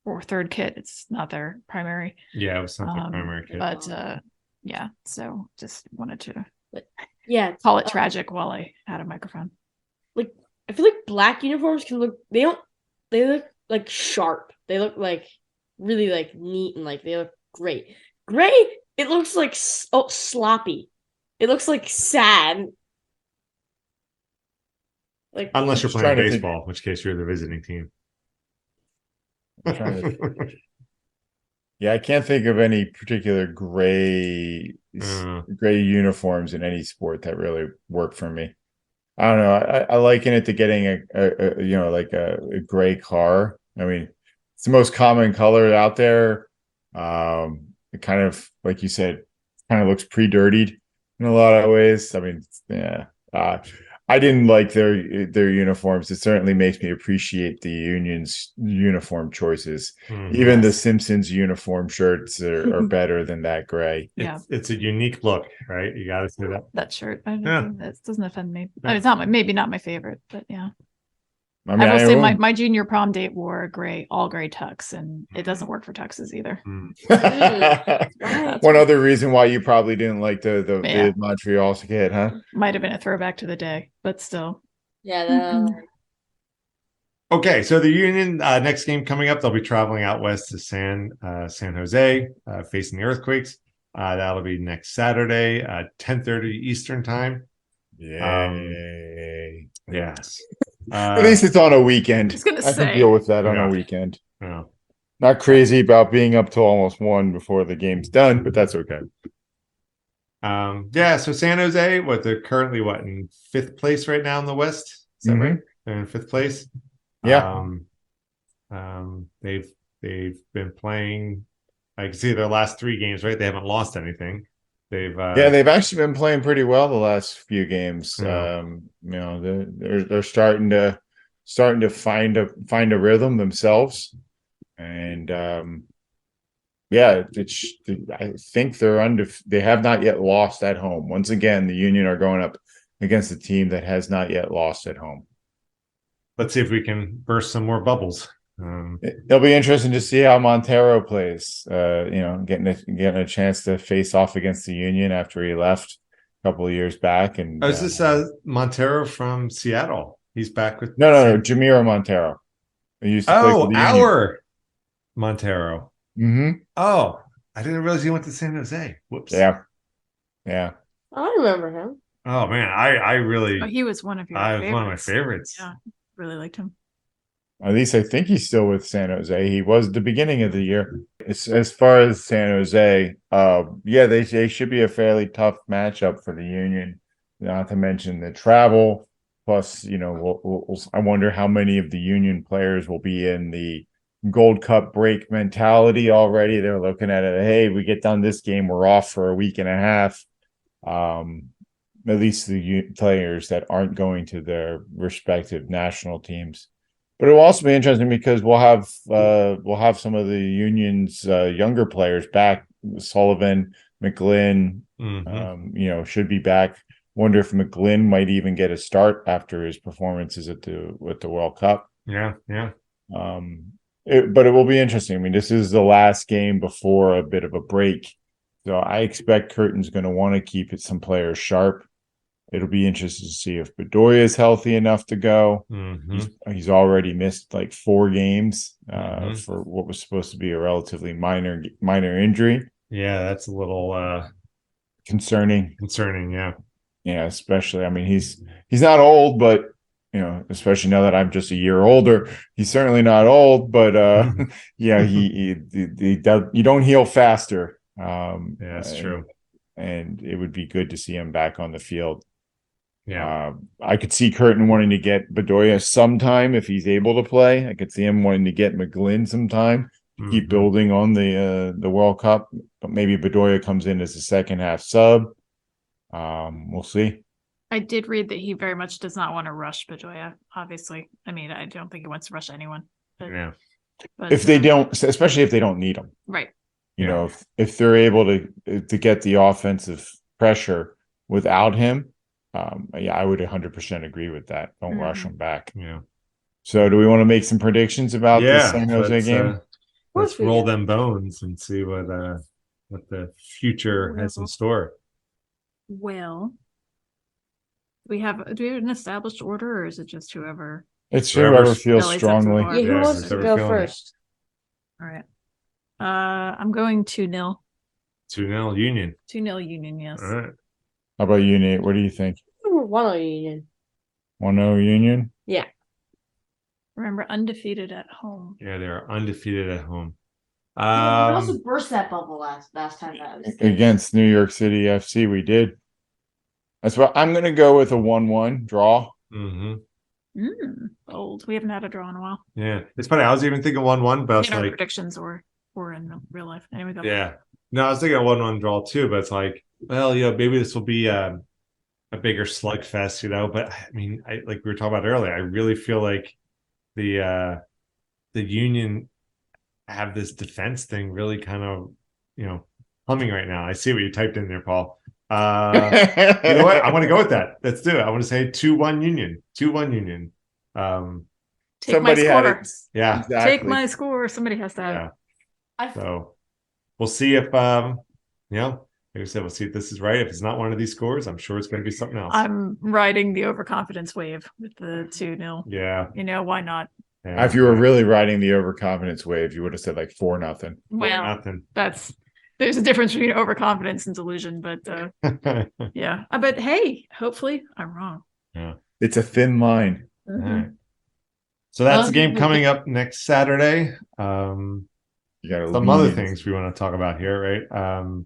or third kit. It's not their primary. Yeah, it was not their primary kit. But so just wanted to call it tragic while I had a microphone. Like, I feel like black uniforms they look like sharp. They look like really like neat and like they look great. Gray, it looks like sloppy. It looks like sad. Like, unless you're playing baseball, in which case you're the visiting team. I can't think of any particular gray uniforms in any sport that really work for me. I don't know. I liken it to getting a gray car. I mean, it's the most common color out there. It kind of, like you said, kind of looks pre-dirtied in a lot of ways. I mean, yeah. I didn't like their uniforms. It certainly makes me appreciate the Union's uniform choices. Even the Simpsons uniform shirts are better than that gray. It's a unique look, right? You got to say that. That shirt, that doesn't offend me. I mean, it's not maybe not my favorite, but yeah. I mean, I will say my junior prom date wore a all gray tux, and it doesn't work for tuxes either. One other reason why you probably didn't like the Montreal kit, huh? Might have been a throwback to the day, but still. Yeah. Okay, so the Union next game coming up, they'll be traveling out west to San Jose, facing the Earthquakes. That'll be next Saturday, 10:30 Eastern time. Yay! Yes. At least it's on a weekend. I can deal with that on a weekend. Yeah. Not crazy about being up till almost 1 before the game's done, but that's okay. So San Jose, they're currently in 5th place right now in the West? Is that right? They're in 5th place. Yeah. They've been playing, I can see their last 3 games, right? They haven't lost anything. They've actually been playing pretty well the last few games. They're starting to find a rhythm themselves, and I think they have not yet lost at home. Once again, the Union are going up against a team that has not yet lost at home. Let's see if we can burst some more bubbles. It'll be interesting to see how Montero plays. Getting a chance to face off against the Union after he left a couple of years back. And is this Montero from Seattle? He's back with no, Jamiro Montero. He used to play for the Union. Our Montero. Oh, I didn't realize he went to San Jose. Whoops. Yeah. I remember him. Oh man, I really. Oh, he was one of your. Favorites. One of my favorites. Yeah, really liked him. At least I think he's still with San Jose. He was at the beginning of the year. As far as San Jose, they should be a fairly tough matchup for the Union. Not to mention the travel. Plus, I wonder how many of the Union players will be in the Gold Cup break mentality already. They're looking at it. Hey, we get done this game, we're off for a week and a half. At least the players that aren't going to their respective national teams. But it will also be interesting because we'll have some of the Union's younger players back. Sullivan, McGlynn, should be back. Wonder if McGlynn might even get a start after his performances at the World Cup. Yeah. But it will be interesting. I mean, this is the last game before a bit of a break, so I expect Curtin's going to want to keep some players sharp. It'll be interesting to see if Bedoya is healthy enough to go. He's already missed like 4 games for what was supposed to be a relatively minor injury. Yeah, that's a little concerning. Yeah, especially. I mean, he's not old, but especially now that I'm just a year older, he's certainly not old. But he does. You don't heal faster. That's true. And it would be good to see him back on the field. Yeah, I could see Curtin wanting to get Bedoya sometime if he's able to play. I could see him wanting to get McGlynn sometime, keep building on the World Cup. But maybe Bedoya comes in as a second half sub. We'll see. I did read that he very much does not want to rush Bedoya. Obviously, I mean, I don't think he wants to rush anyone. But if they don't, especially if they don't need him, right? If they're able to get the offensive pressure without him. I would 100% agree with that. Don't rush him back. Yeah. So, do we want to make some predictions about this San Jose game? Let's roll them bones and see what the future has in store. Well, do we have an established order, or is it just whoever? It's whoever feels strongly. Yeah, who wants to go first? All right. I'm going 2-0. 2-0 Union. 2-0 Union, yes. All right. How about you, Nate? What do you think? 1-0 Union. 1-0 Union? Yeah. Remember, undefeated at home. Yeah, they're undefeated at home. We also burst that bubble last time. Against New York City FC, we did. That's what I'm going to go with a 1-1 draw. Bold. We haven't had a draw in a while. Yeah, it's funny. I was even thinking 1-1, but I was like predictions or in real life. Anyway, go. Yeah. No, I was thinking a 1-1 draw too, but it's like, well, maybe this will be a bigger slugfest, But I mean, like we were talking about earlier, I really feel like the Union have this defense thing really kind of, humming right now. I see what you typed in there, Paul. You know what? I want to go with that. Let's do it. I want to say 2-1 Union. 2-1 Union. Take my score. Yeah. Exactly. Take my score. Somebody has to have it. So we'll see if like I said, we'll see if this is right. If it's not one of these scores, I'm sure it's going to be something else. I'm riding the overconfidence wave with the 2-0. Yeah. Why not? Yeah. If you were really riding the overconfidence wave, you would have said like 4-0. Well, there's a difference between overconfidence and delusion, but yeah. But hey, hopefully I'm wrong. Yeah. It's a thin line. Mm-hmm. All right. So that's the game coming up next Saturday. You got some other things we want to talk about here, right?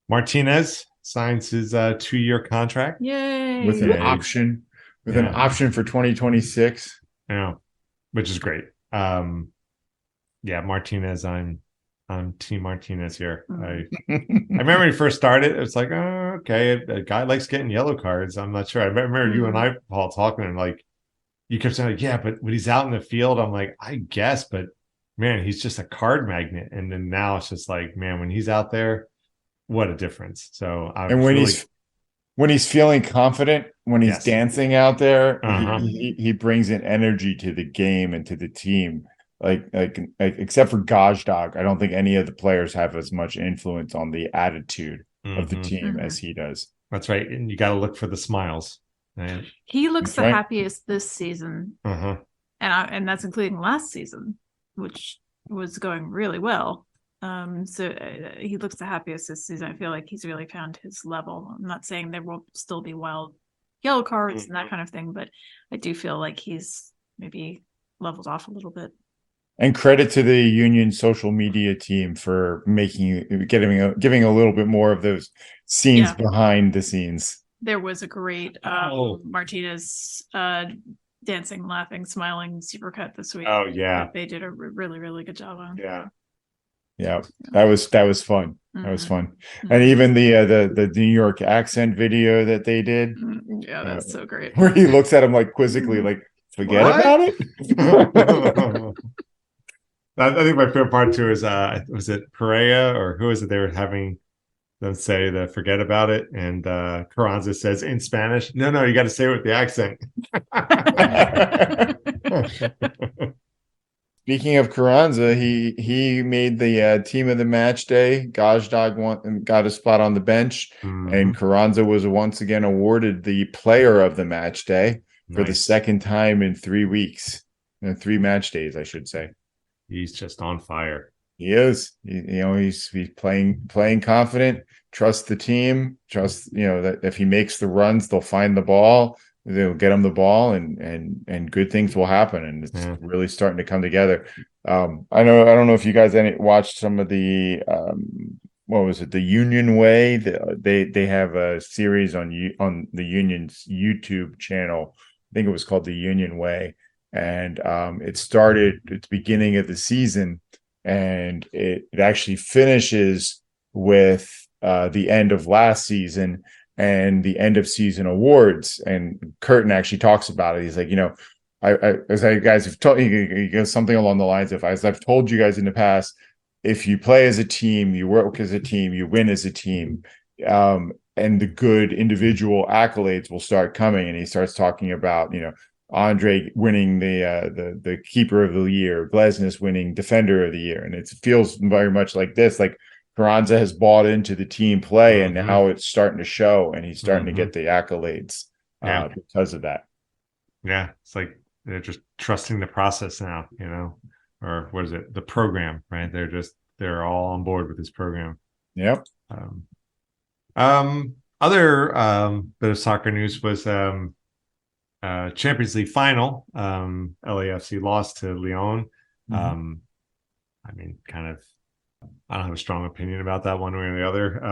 Martinez signs his 2-year contract. Yay! With an option. With an option for 2026. Yeah. Which is great. Martinez, I'm Team Martinez here. Mm-hmm. I remember when he first started, it was like, oh, okay, a guy likes getting yellow cards. I'm not sure. I remember you and I, Paul, talking, and like you kept saying, like, yeah, but when he's out in the field, I'm like, I guess, but man, he's just a card magnet. And then now it's just like, man, when he's out there, what a difference. So when he's feeling confident, when he's dancing out there, he brings an energy to the game and to the team. Like except for Gazdag, I don't think any of the players have as much influence on the attitude of the team as he does. That's right. And you got to look for the smiles. Right? He looks the happiest this season. And that's including last season, which was going really well. So he looks the happiest this season. I feel like he's really found his level. I'm not saying there will still be wild yellow cards and that kind of thing, but I do feel like he's maybe leveled off a little bit. And credit to the Union social media team for giving a little bit more of those scenes behind the scenes. There was a great Martinez dancing, laughing, smiling supercut this week. Oh yeah, they did a really, really good job on. Yeah, that was fun. That was fun. And even the New York accent video that they did. Yeah, that's so great. Where he looks at him like quizzically, like, forget about it. I think my favorite part too is was it Perea or who is it? They were having them say the forget about it, and Carranza says in Spanish, no, you got to say it with the accent. Speaking of Carranza, he made the team of the match day. Gazdag got a spot on the bench, and Carranza was once again awarded the player of the match day for the second time in 3 weeks, 3 match days, I should say. He's just on fire. He is. He's playing confident. Trust the team. Trust that if he makes the runs, they'll find the ball. They'll get him the ball, and good things will happen. And it's really starting to come together. I don't know if you guys watched some of the what was it? The Union Way. They have a series on the Union's YouTube channel. I think it was called The Union Way. And it started at the beginning of the season, and it actually finishes with the end of last season and the end of season awards. And Curtin actually talks about it. He's like, as I guys have told you, he goes something along the lines of, as I've told you guys in the past, if you play as a team, you work as a team, you win as a team, and the good individual accolades will start coming. And he starts talking about, Andre winning the keeper of the year, Glesnes winning defender of the year. And it feels very much like this, like Carranza has bought into the team play, and now it's starting to show, and he's starting to get the accolades because of that. Yeah. It's like they're just trusting the process now, or what is it? The program, right? They're all on board with this program. Yep. Other bit of soccer news was Champions League final. LAFC lost to Lyon. I mean, I don't have a strong opinion about that one way or the other.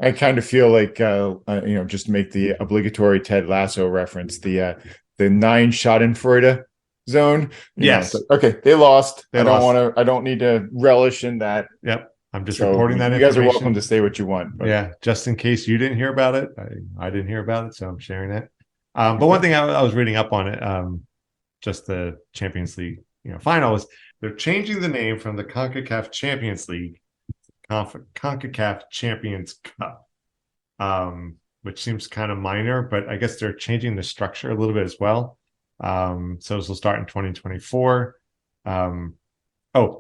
I kind of feel like, just to make the obligatory Ted Lasso reference, the 9 Schadenfreude zone. Yes. Okay, they lost. I don't need to relish in that. Yep. I'm just reporting that you information. guys are welcome to say what you want. But. Yeah, just in case you didn't hear about it, I didn't hear about it, so I'm sharing it. But one thing I was reading up on it, just the Champions League, final is they're changing the name from the Concacaf Champions League to Concacaf Champions Cup, which seems kind of minor, but I guess they're changing the structure a little bit as well. So this will start in 2024.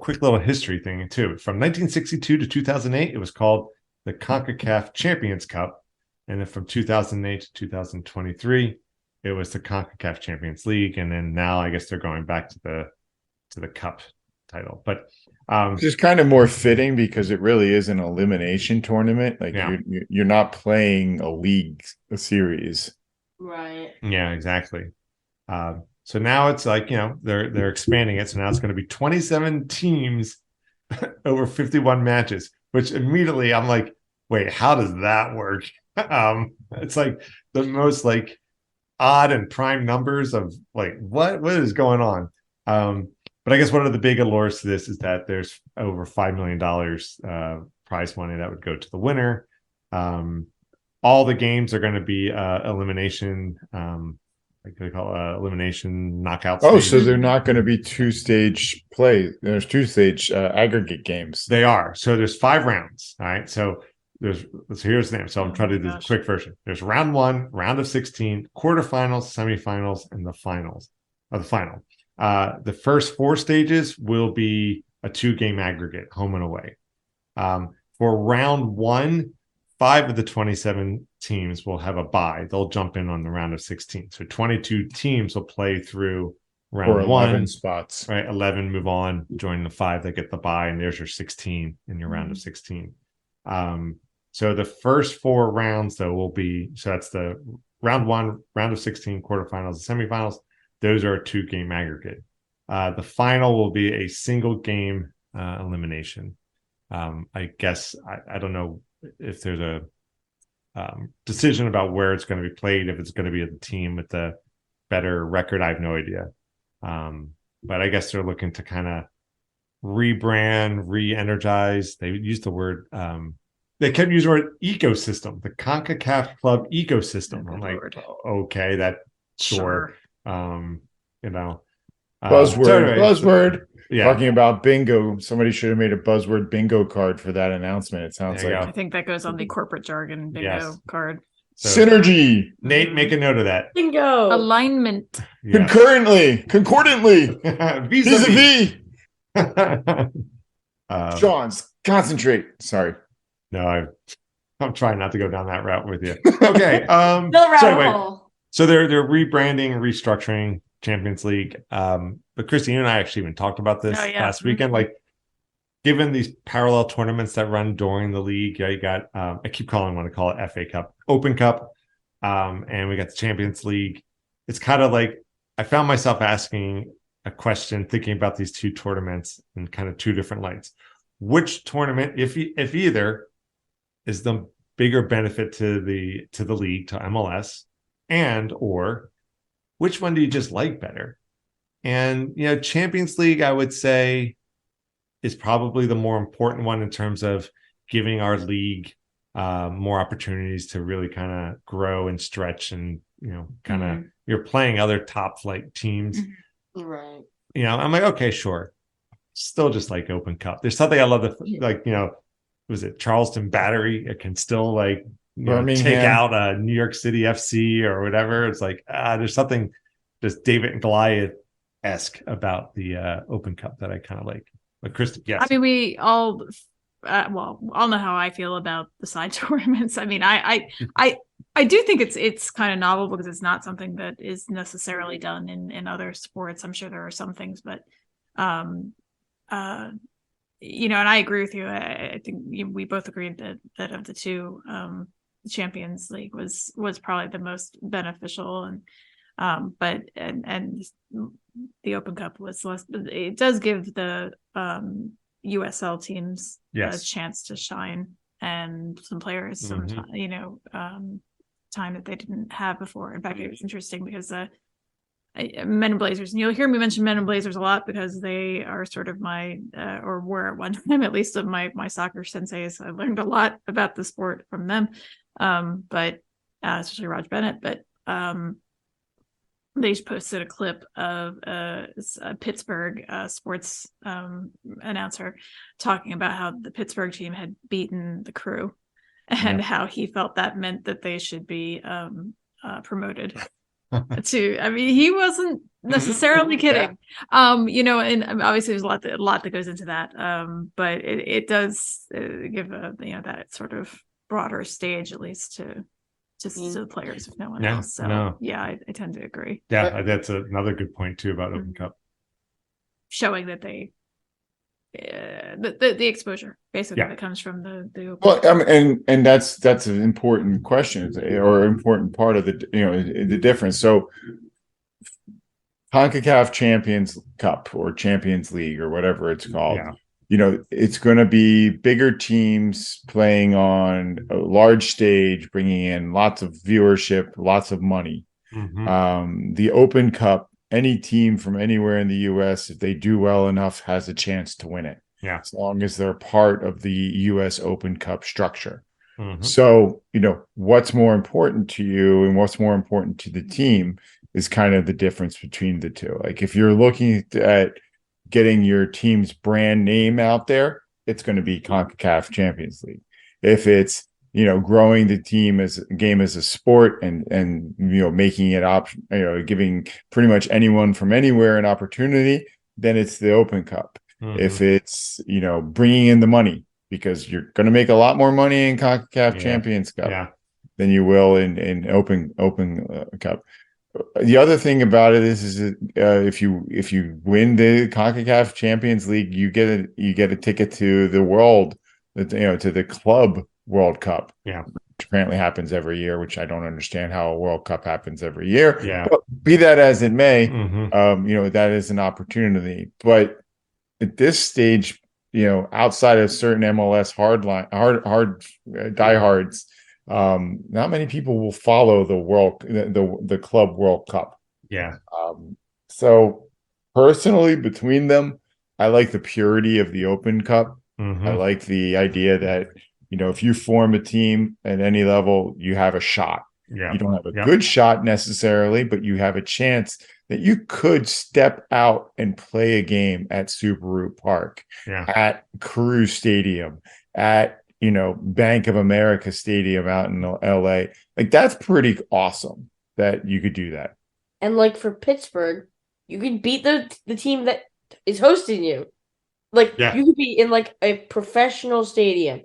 Quick little history thing too. From 1962 to 2008, it was called the Concacaf Champions Cup. And then from 2008 to 2023, it was the Concacaf Champions League. And then now I guess they're going back to the cup title. But it's just kind of more fitting because it really is an elimination tournament. Like you're not playing a series. Right. Yeah, exactly. So now it's like, they're expanding it. So now it's going to be 27 teams over 51 matches, which immediately I'm like, wait, how does that work? It's like the most like odd and prime numbers of like, what is going on? But I guess one of the big allures to this is that there's over $5 million prize money that would go to the winner. All the games are going to be elimination, they call it elimination knockout stage. So they're not going to be two-stage play. There's two-stage aggregate games. They are. So there's 5 rounds. All right. So here's the name. So I'm trying to do the quick version. There's round 1, round of 16, quarterfinals, semifinals, and the finals of the final. The first 4 stages will be a 2-game aggregate, home and away. For round 1, 5 of the 27 teams will have a bye. They'll jump in on the round of 16. So 22 teams will play through round 1 spots. Right, 11 move on, join the 5 that get the bye, and there's your 16 in your round of 16. So the first 4 rounds though will be, so that's the round 1, round of 16, quarterfinals, and semifinals. Those are a 2-game aggregate. The final will be a single game elimination. I guess I don't know if there's a decision about where it's going to be played, if it's going to be the team with the better record. I have no idea. But I guess they're looking to kind of rebrand, re-energize. They used the word, they kept using the word ecosystem, the CONCACAF club ecosystem. I'm like, okay, that sure. Buzzword. Buzzword. Yeah. Talking about bingo. Somebody should have made a buzzword bingo card for that announcement. It sounds like I think that goes on the corporate jargon bingo card. So, synergy. Nate, make a note of that. Bingo. Alignment. Yes. Concordantly. Vis-a-vis. Sean, concentrate. Sorry. No, I'm trying not to go down that route with you. Okay. So they're rebranding, restructuring Champions League. But Christy, you and I actually even talked about this last weekend. Like, given these parallel tournaments that run during the league, you got I keep calling what I call it FA Cup, Open Cup, and we got the Champions League. It's kind of like I found myself asking a question, thinking about these 2 tournaments in kind of 2 different lights. Which tournament, if either, is the bigger benefit to the league, to MLS, and or which one do you just like better? And Champions League, I would say, is probably the more important one in terms of giving our league more opportunities to really kind of grow and stretch, and kind of you're playing other top flight teams, right? I'm like, okay, sure. Still just like Open Cup. There's something I love was it Charleston Battery? It can still take out New York City FC or whatever. It's like there's something just David and Goliath-esque about the Open Cup that I kind of like. But Kristen, yes. I mean, we all all know how I feel about the side tournaments. I mean, I do think it's kind of novel because it's not something that is necessarily done in other sports. I'm sure there are some things, but and I agree with you. I think we both agreed that of the 2, Champions League was probably the most beneficial, and but the Open Cup was less. It does give the USL teams a chance to shine, and some players some time that they didn't have before. In fact, it was interesting because Men in Blazers, and you'll hear me mention Men in Blazers a lot because they are sort of my or were at one time at least of my soccer senseis. I learned a lot about the sport from them, but especially Raj Bennett. But they posted a clip of a Pittsburgh sports announcer talking about how the Pittsburgh team had beaten the Crew, and how he felt that meant that they should be promoted. He wasn't necessarily kidding. And obviously there's a lot that goes into that. But it does give that sort of broader stage, at least to the players, if no one else. So I tend to agree. Yeah, that's another good point too about Open Cup, showing that they the exposure basically that comes from the well, and that's an important question or important part of the difference. So CONCACAF Champions Cup or Champions League or whatever it's called, it's going to be bigger teams playing on a large stage, bringing in lots of viewership, lots of money. The Open Cup, any team from anywhere in the U.S., if they do well enough, has a chance to win it. Yeah, as long as they're part of the U.S. Open Cup structure. So, what's more important to you and what's more important to the team is kind of the difference between the two. Like if you're looking at getting your team's brand name out there, it's going to be CONCACAF Champions League. If it's growing the game as a sport and making it option, giving pretty much anyone from anywhere an opportunity, then it's the Open Cup. If it's bringing in the money, because you're going to make a lot more money in CONCACAF Champions Cup than you will in Open Cup. The other thing about it is if you win the CONCACAF Champions League, you get a ticket to the to the Club World Cup, which apparently happens every year, which I don't understand how a World Cup happens every year. But be that as it may, that is an opportunity. But at this stage, outside of certain MLS hard diehards, not many people will follow the Club World Cup. So personally, between them, I like the purity of the Open Cup. I like the idea that if you form a team at any level, you have a shot. You don't have a good shot necessarily, but you have a chance that you could step out and play a game at Subaru Park, at Crew Stadium, at Bank of America Stadium out in LA. Like that's pretty awesome that you could do that. And like for Pittsburgh, you could beat the team that is hosting you. You could be in like a professional stadium.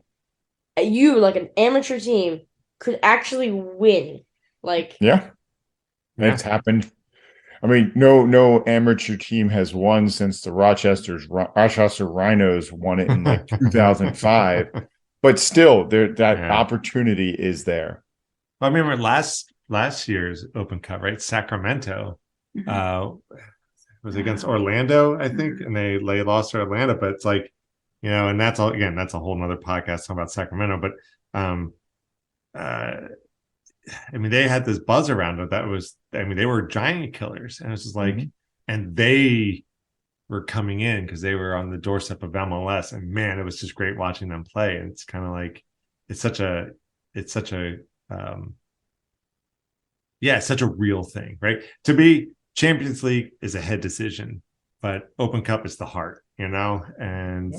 You, like an amateur team, could actually win. It's happened. I mean, no amateur team has won since the Rochester Rhinos won it in 2005. But still, that opportunity is there. I remember last year's Open Cup, right? Sacramento was against Orlando, I think, and they lost to Orlando. But it's and that's all. Again, that's a whole nother podcast talking about Sacramento. But they had this buzz around it that was. They were giant killers, and it's just and they were coming in because they were on the doorstep of MLS, and man, it was just great watching them play. And it's kind of it's such a real thing, right? To be Champions League is a head decision, but Open Cup is the heart, and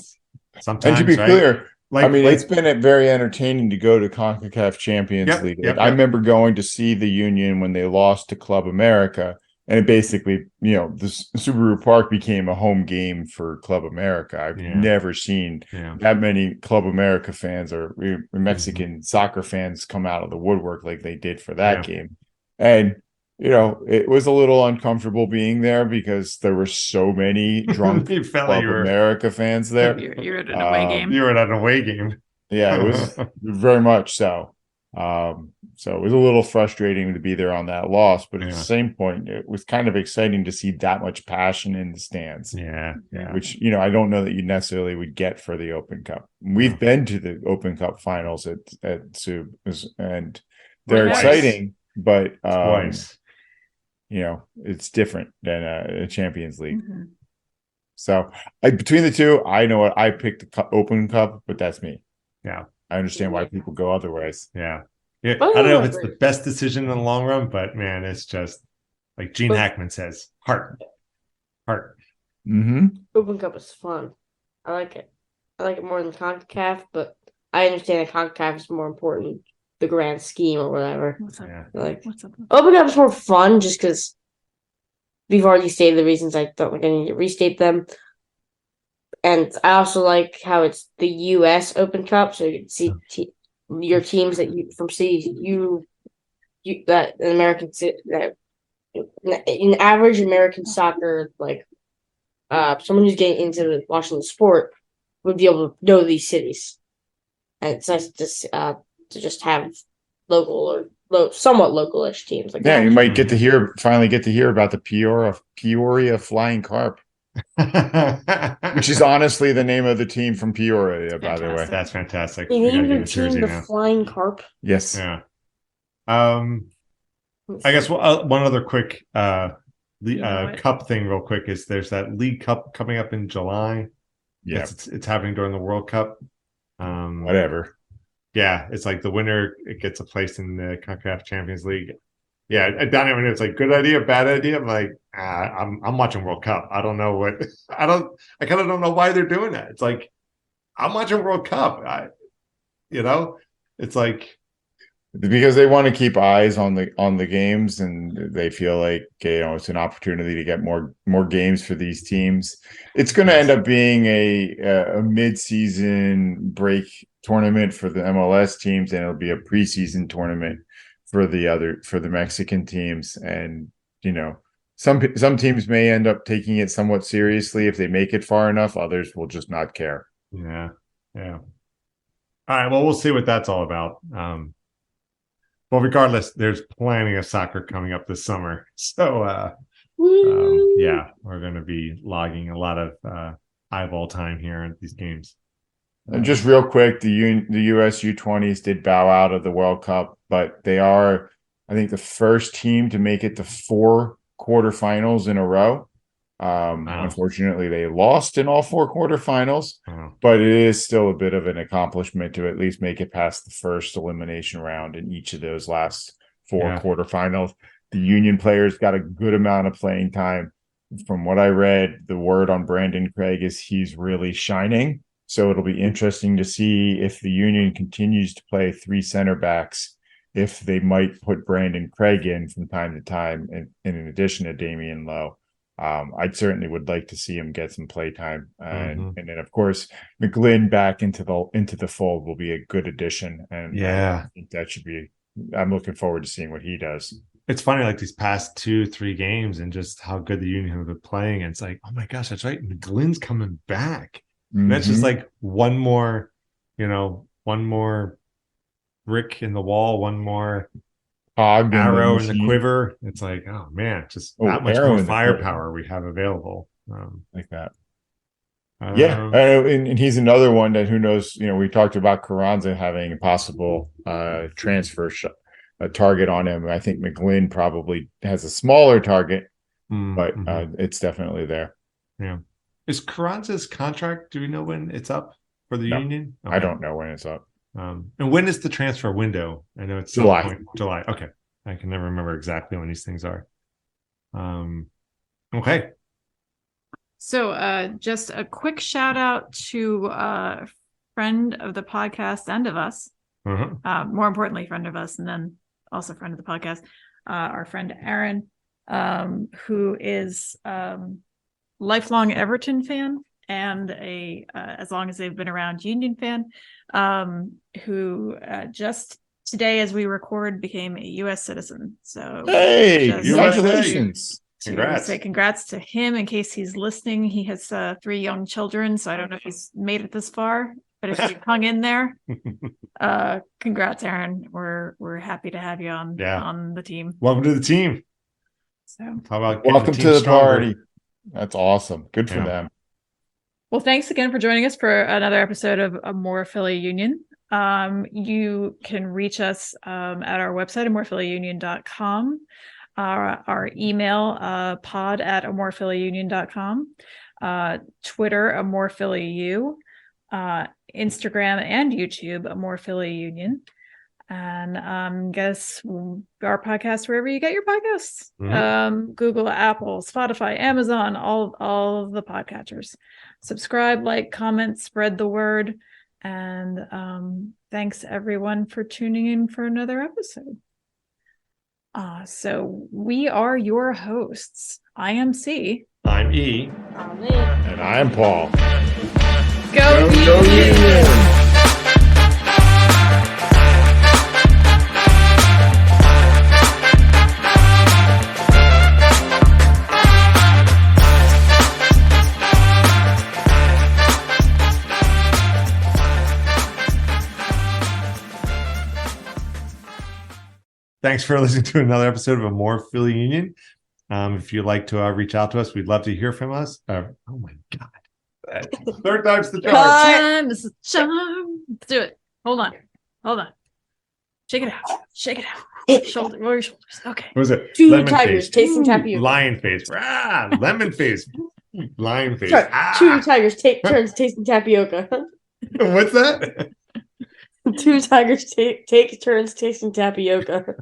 sometimes, and to be clear, it's been very entertaining to go to CONCACAF Champions League. I remember going to see the Union when they lost to Club America. And it basically, the Subaru Park became a home game for Club America. I've never seen that many Club America fans or Mexican soccer fans come out of the woodwork like they did for that game. And, it was a little uncomfortable being there because there were so many drunk Club America fans there. You're at an away game. You were at an away game. Yeah, it was very much so. So it was a little frustrating to be there on that loss, but at the same point, it was kind of exciting to see that much passion in the stands. Which I don't know that you necessarily would get for the Open Cup. We've been to the Open Cup finals at Sub, and they're exciting, but it's different than a Champions League. So between the two, I know what I picked the Open Cup, but that's me. Yeah, I understand why people go otherwise. Yeah. I don't know if it's the best decision in the long run, but man, it's just like Gene Hackman says, heart. Open Cup is fun. I like it. I like it more than Concacaf, but I understand that Concacaf is more important, the grand scheme or whatever. What's up? What's up? Open Cup is more fun just because we've already stated the reasons. I don't think I need to restate them. And I also like how it's the U.S. Open Cup, so you can see your teams that you from cities you that in American that in average American soccer, like someone who's getting into watching the sport would be able to know these cities, and it's nice to just have local or somewhat localish teams like that. You might finally get to hear about the Peoria Flying Carp. Which is honestly the name of the team from Peoria, by the way. That's fantastic. They named their team the Flying Carp. Yes. Yeah. I guess one other quick cup thing real quick is there's that League Cup coming up in July. Yeah. It's happening during the World Cup. Whatever. Yeah, it's like the winner gets a place in the Concacaf Champions League. Yeah, I don't even know. It's like good idea, bad idea. I'm like, I'm watching World Cup. I don't know what I kind of don't know why they're doing that. It's like I'm watching World Cup. It's like because they want to keep eyes on the games, and they feel like it's an opportunity to get more games for these teams. It's going to end up being a mid-season break tournament for the MLS teams, and it'll be a preseason tournament for the Mexican teams. And some teams may end up taking it somewhat seriously if they make it far enough. Others will just not care. Yeah All right, well, we'll see what that's all about. Well, regardless, there's plenty of soccer coming up this summer, so we're going to be logging a lot of eyeball time here at these games. And just real quick, the U.S. U20s did bow out of the World Cup, but they are, I think, the first team to make it to 4 quarterfinals in a row. Unfortunately, they lost in all 4 quarterfinals, but it is still a bit of an accomplishment to at least make it past the first elimination round in each of those last 4 quarterfinals. The Union players got a good amount of playing time. From what I read, the word on Brandon Craig is he's really shining. So it'll be interesting to see if the Union continues to play 3 center backs, if they might put Brandon Craig in from time to time, in addition to Damian Lowe. I certainly would like to see him get some play time, and then of course McGlynn back into the fold will be a good addition. And I think that should be. I'm looking forward to seeing what he does. It's funny, like these past 2-3 games, and just how good the Union have been playing. And it's like, oh my gosh, that's right, McGlynn's coming back. And that's just like one more brick in the wall, one more arrow in the quiver. It's like, oh man, just that much more firepower we have available. Like that. And he's another one that, who knows, we talked about Carranza having a possible transfer a target on him. I think McGlynn probably has a smaller target, but it's definitely there. Yeah. Is Carranza's contract, do we know when it's up for the Union? Okay. I don't know when it's up. And when is the transfer window? I know it's July. July. Okay. I can never remember exactly when these things are. Okay. So just a quick shout out to a friend of the podcast and of us. More importantly, friend of us, and then also friend of the podcast, our friend Aaron, who is lifelong Everton fan and as long as they've been around, Union fan, who just today, as we record, became a U.S. citizen. So hey, congratulations. Congrats. Say congrats to him in case he's listening. He has 3 young children, so I don't know if he's made it this far, but if you hung in there, congrats, Aaron. We're happy to have you on the team. Welcome to the team. So how about welcome to the party. That's awesome. Good for them. Well, thanks again for joining us for another episode of amorephillyunion. You can reach us at our website, amorephillyunion.com. our email, pod@amorephillyunion.com, Twitter, amorephillyu, Instagram and YouTube, amorephillyunion. And guess our podcast wherever you get your podcasts. Google, Apple, Spotify, Amazon, all of the podcatchers. Subscribe, like, comment, spread the word. And thanks everyone for tuning in for another episode. So we are your hosts. I am C. I'm E. I'm me. And I'm Paul. Go Union! Thanks for listening to another episode of A More Philly Union. If you'd like to reach out to us, we'd love to hear from us. Oh my God. Third time's the charm. Time is the charm. Let's do it. Hold on. Shake it out. Shoulder, lower your shoulders. Okay. What was it? Two Lemon tigers face. tasting tapioca. Lion face. Lemon face. Lion face. Sorry, two tigers turns tasting tapioca. What's that? Two tigers take turns tasting tapioca.